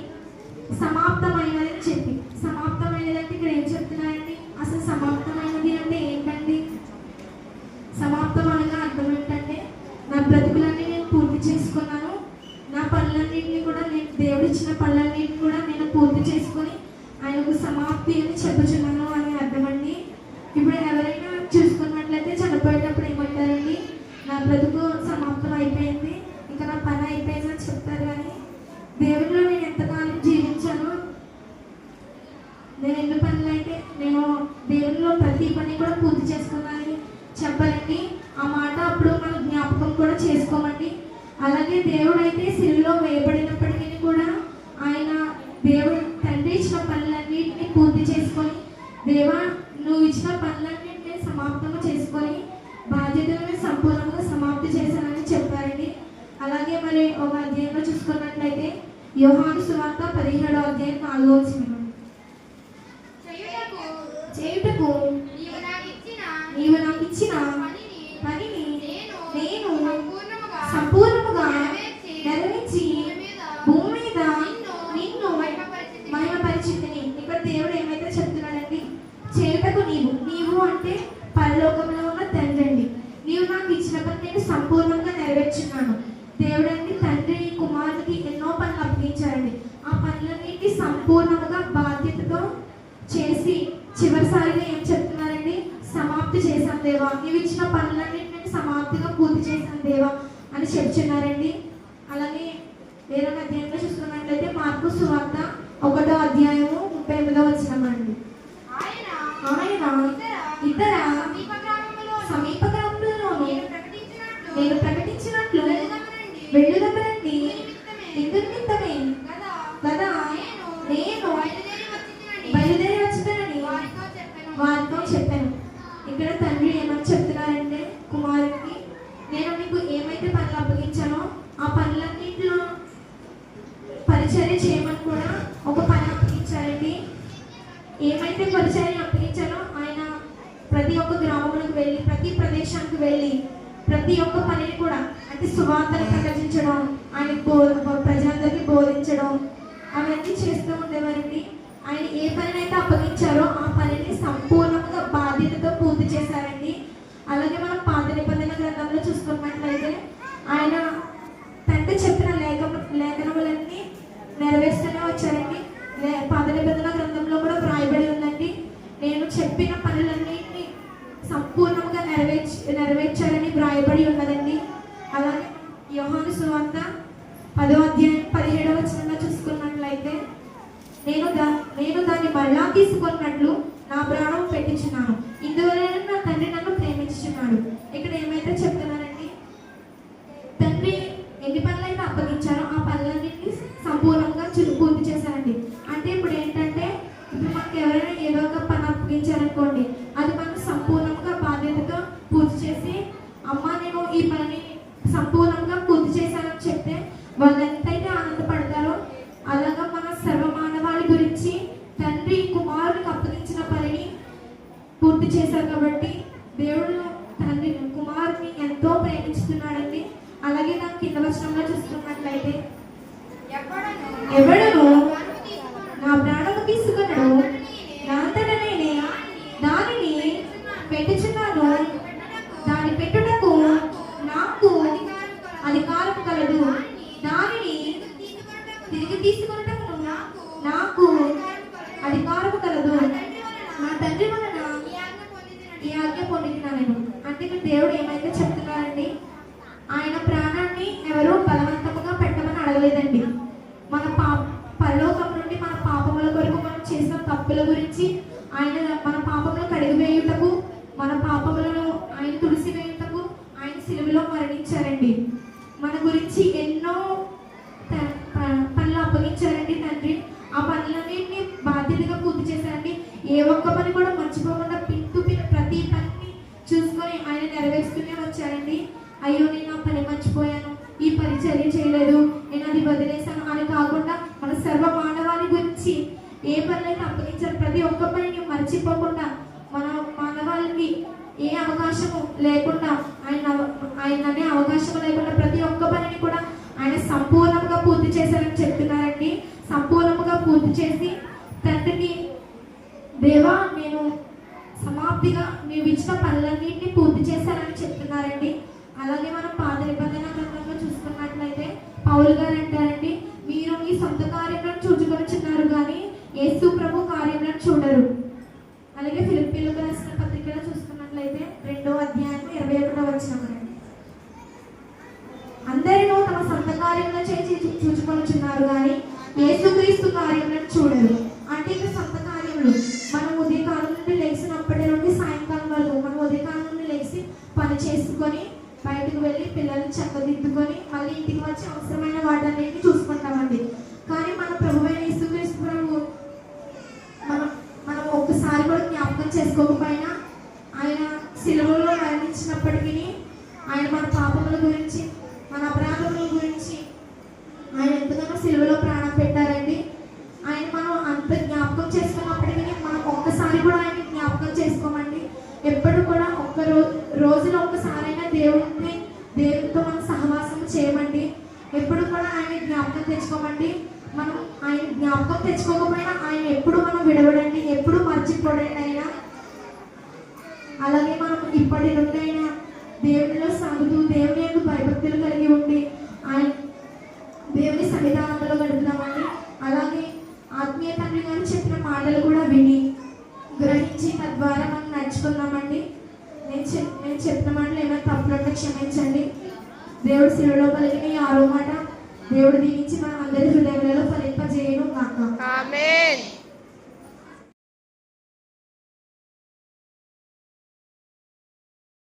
సమాప్తమైనదని చెప్పి, సమాప్తమైనదంటే ఇక్కడ ఏం చెప్తున్నారండి? అసలు సమాప్తమైనది అంటే ఏంటండి? సమాప్తం అనగా అర్థం ఏంటంటే నా బ్రతుకులన్నీ నేను పూర్తి చేసుకున్నాను, నా పనులన్నింటినీ కూడా నేను దేవుడు ఇచ్చిన పనులన్నింటినీ కూడా నేను పూర్తి చేసుకొని ఆయనకు సమాప్తి అని చెప్పుచున్నాను అని అర్థమండి. ఇప్పుడు ఎవరైనా చూసుకున్నట్లయితే చనిపోయేటప్పుడు ఏమంటారండి? నా బ్రతుకు సమాప్తం అయిపోయింది, ఇంకా నా పని అయిపోయింది అని చెప్తారు. కానీ దేవుడిలో నేను ఎంతకాలం జీవించాను, నేను ఎన్ని పనులు అయితే యోహాను సువార్త 17వ అధ్యాయం 4వ వచనం. చేయుటకు నీవు నాకు ఇచ్చిన పనిని నేను సంపూర్ణముగా నెరవేర్చి భూమి మీద నిన్ను మహిమపరిచితిని. ఇక్కడ దేవుడు ఏమైతే చెప్తున్నాడండి, చేయుటకు నీవు అంటే పరలోకంలో ఉన్న తండ్రి అండి. నీవు నాకు ఇచ్చిన పని నేను సంపూర్ణంగా నెరవేర్చున్నాను. దేవుడండి తండ్రి కుమారుడికి ఎన్నో పనులు అప్పగించారండి. ఆ పనులన్నింటినీ సంపూర్ణంగా బాధ్యతతో చేసి చివరిసారిగా ఏం చెప్తున్నారండి, సమాప్తి చేశాను దేవా, నీవు ఇచ్చిన పనులన్నింటినీ సమాప్తిగా పూర్తి చేశాను దేవా అని చెప్తున్నారండి. అలాగే వేరే అధ్యాయంలో చూసుకున్నట్లయితే మార్కు సువార్త 1వ అధ్యాయము 38వ వచనం అండి. ఆయన ఇతర సమీప గ్రామంలోనూ నేను ప్రకటించినట్లు వెళ్ళుదమనండి, ఇందు నిమిత్తమే కదా నేను బయలుదేరి వచ్చుతానని వారితో చెప్పాను. ఇక్కడ తండ్రి ఏమని చెప్తున్నారంటే కుమారుడికి, నేను నీకు ఏమైతే పనులు అప్పగించానో ఆ పనులన్నింటిలో పరిచర్య చేయమని కూడా ఒక పని అప్పగించారండి. ఏమైతే పరిచర్య అప్పగించానో ఆయన ప్రతి ఒక్క గ్రామంలోకి వెళ్ళి ప్రతి ప్రదేశానికి వెళ్ళి ప్రతి ఒక్క పనిని కూడా అంటే సువార్తను ప్రకటించడం, ఆయన ప్రజలందరికీ బోధించడం అవన్నీ చేస్తూ ఉండేవారండి. ఆయన ఏ పనినైతే అప్పగించారో ఆ పనిని సంపూర్ణంగా బాధ్యతతో పూర్తి చేశారండి. అలాగే మనం పాత నిబంధన గ్రంథంలో చూసుకున్నట్లయితే ఆయన తండ్రి చెప్పిన లేఖనములన్నీ నెరవేరుస్తూనే వచ్చారండి. పాత నిబంధన గ్రంథంలో కూడా వ్రాయబడి ఉందండి, నేను చెప్పిన పనులన్నింటినీ సంపూర్ణంగా నెరవేర్చాలని వ్రాయబడి ఉన్నదండి. అలాగే యోహాను సువార్త 10వ అధ్యాయం 17వ వచనంలో చూసుకున్నట్లయితే నేను దాన్ని మళ్ళా తీసుకున్నట్లు నా ప్రాణం పెట్టించున్నాను, ఇందువల్ల నా తండ్రి నన్ను ప్రేమించుచున్నాడు. ఇక్కడ ఏమైతే చెప్తున్నానండి, తండ్రి ఎన్ని పనులైతే అప్పగించారో ఆ పనులన్నింటినీ సంపూర్ణంగా పూర్తి చేశారండి. అంటే ఇప్పుడు ఏంటంటే ఇప్పుడు మనకు ఎవరైనా ఏదో ఒక పని అప్పగించారనుకోండి, అది మనం సంపూర్ణంగా బాధ్యతతో పూర్తి చేసి అమ్మ నేను ఈ పనిని సంపూర్ణంగా పూర్తి చేశానని చెప్తే వాళ్ళు ఎంతైతే ఆనందపడతారో అలాగా మన సర్వమానవాళి గురించి తండ్రి కుమారుడికి అప్పగించిన పనిని పూర్తి చేశారు కాబట్టి దేవుడు తండ్రి కుమారుడిని ఎంతో ప్రేమిస్తున్నాడండి. అలాగే నాకు కింద వచనంలో చూసుకున్నట్లయితే ఎవడను నా ప్రాణము తీసుకున్నాడు నాంతట నేనే దానిని పెట్టుచున్నాను, దాని పెట్టుటకు నాకు అధికారం కలదు, దానిని తిరిగి తీసుకున్నటకు నాకు అధికారం కలదు, నా తండ్రి వలన ఈ ఆజ్ఞ పొందినాను. అంటే ఇక్కడ దేవుడు ఏమైతే చెప్తున్నారండి, ఆయన ప్రాణాన్ని ఎవరు బలవంతముగా పెట్టమని అడగలేదండి. మన పరలోకం నుండి మన పాపముల కొరకు మనం చేసిన తప్పుల గురించి ఆయన మన పాపములు కడిగివేయుటకు మన పాపములను ఆయన తుడిసివేయుటకు ఆయన శిలువలో మరణించారండి. మన గురించి ఎన్నో పనులు అప్పగించారండి తండ్రి. ఆ పనులన్నింటినీ బాధ్యతగా పూర్తి చేశారండి. ఏ ఒక్క పని కూడా మర్చిపోకుండా ప్రతి పనిని చూసుకొని ఆయన నెరవేరుస్తూనే వచ్చారండి. అయ్యో నేను ఆ పని మర్చిపోయాను, ఈ పరిచర్య చేయలేదు, నేను అది వదిలేశాను అని కాకుండా మన సర్వ మానవాళి గురించి ఏ పనులైతే అప్పగించారు ప్రతి ఒక్క పనిని మర్చిపోకుండా మన మానవాళికి ఏ అవకాశము లేకుండా ఆయన అనే అవకాశం లేకుండా ప్రతి ఒక్క పనిని కూడా ఆయన సంపూర్ణంగా పూర్తి చేశారని చెప్తున్నారండి. సంపూర్ణంగా పూర్తి చేసి తండ్రికి దేవా నేను సమాప్తిగా నీవు ఇచ్చిన పనులన్నింటినీ పూర్తి చేశారని చెప్తున్నారండి. అలాగే మనం పాత నిబంధన గ్రంథంలో చూసుకున్నట్లయితే పౌలు గారు అంటారండి, మీరు మీ సొంత కార్యములను చూచుకొనిచున్నారు కానీ యేసు ప్రభు కార్యములను చూడరు. అలాగే ఫిలిప్పీయులకు రాసిన పత్రికలో చూసుకున్నట్లయితే 2వ అధ్యాయం 21వ వచనం, అందరినూ తమ సొంత కార్యములను చేసి చూచుకొనిచున్నారు కానీ యేసుక్రీస్తు కార్యములను చూడరు. అంటే ఇక సొంత కార్యములు మనం ఉదయకాలం నుండి లేచినప్పటి నుండి సాయంకాలం వరకు మనం ఉదయకాలం నుండి లేచి పని చేసుకొని బయటకు వెళ్ళి పిల్లల్ని చక్కదిద్దుకొని మళ్ళీ ఇంటికి వచ్చి అవసరమైన వాటన్నిటిని చూసుకుంటామండి. కానీ మన ప్రభువైన యేసుక్రీస్తు ప్రభు మనం ఒక్కసారి కూడా జ్ఞాపకం చేసుకోకపోయినా ఆయన శిలువలో మరణించినప్పటికీ ఆయన మన పాపముల గురించి మన అపరాధముల గురించి ఆయన ఎంతగానో శిలువలో ప్రాణాలు పెట్టారండి. ఆయన మనం అంత జ్ఞాపకం చేసుకున్నప్పటికీ మనం ఒక్కసారి కూడా ఆయన జ్ఞాపకం చేసుకోమండి. ఎప్పుడు కూడా రోజులో ఒక్కసారైనా దేవుడితో మనం సహవాసం చేయమండి. ఎప్పుడు కూడా ఆయన జ్ఞాపకం తెచ్చుకోమండి. మనం ఆయన జ్ఞాపకం తెచ్చుకోకపోయినా ఆయన ఎప్పుడు మనం విడవడండి, ఎప్పుడు మర్చిపోడండి ఆయన. అలాగే మనం ఇప్పటి నుండి అయినా దేవునిలో సాగుతూ దేవుని యొక్క భయభక్తులు కలిగి ఉండి ఆయన దేవుని సన్నిధానంలో గడుపుదామండి. అలాగే ఆత్మీయ తండ్రి గారు చెప్పిన మాటలు కూడా విని గ్రహించి తద్వారా మనం నడుచుకుందామండి. నేను చెప్పిన మాటలు ఏమైనా తప్పులుంటే క్షమించండి. దేవుడు శిలువలో కలిగిన ఈ 6వ మాట దేవుడు దీవించి మన అందరి హృదయాలలో ఫలింపజేయను కాక. ఆమేన్.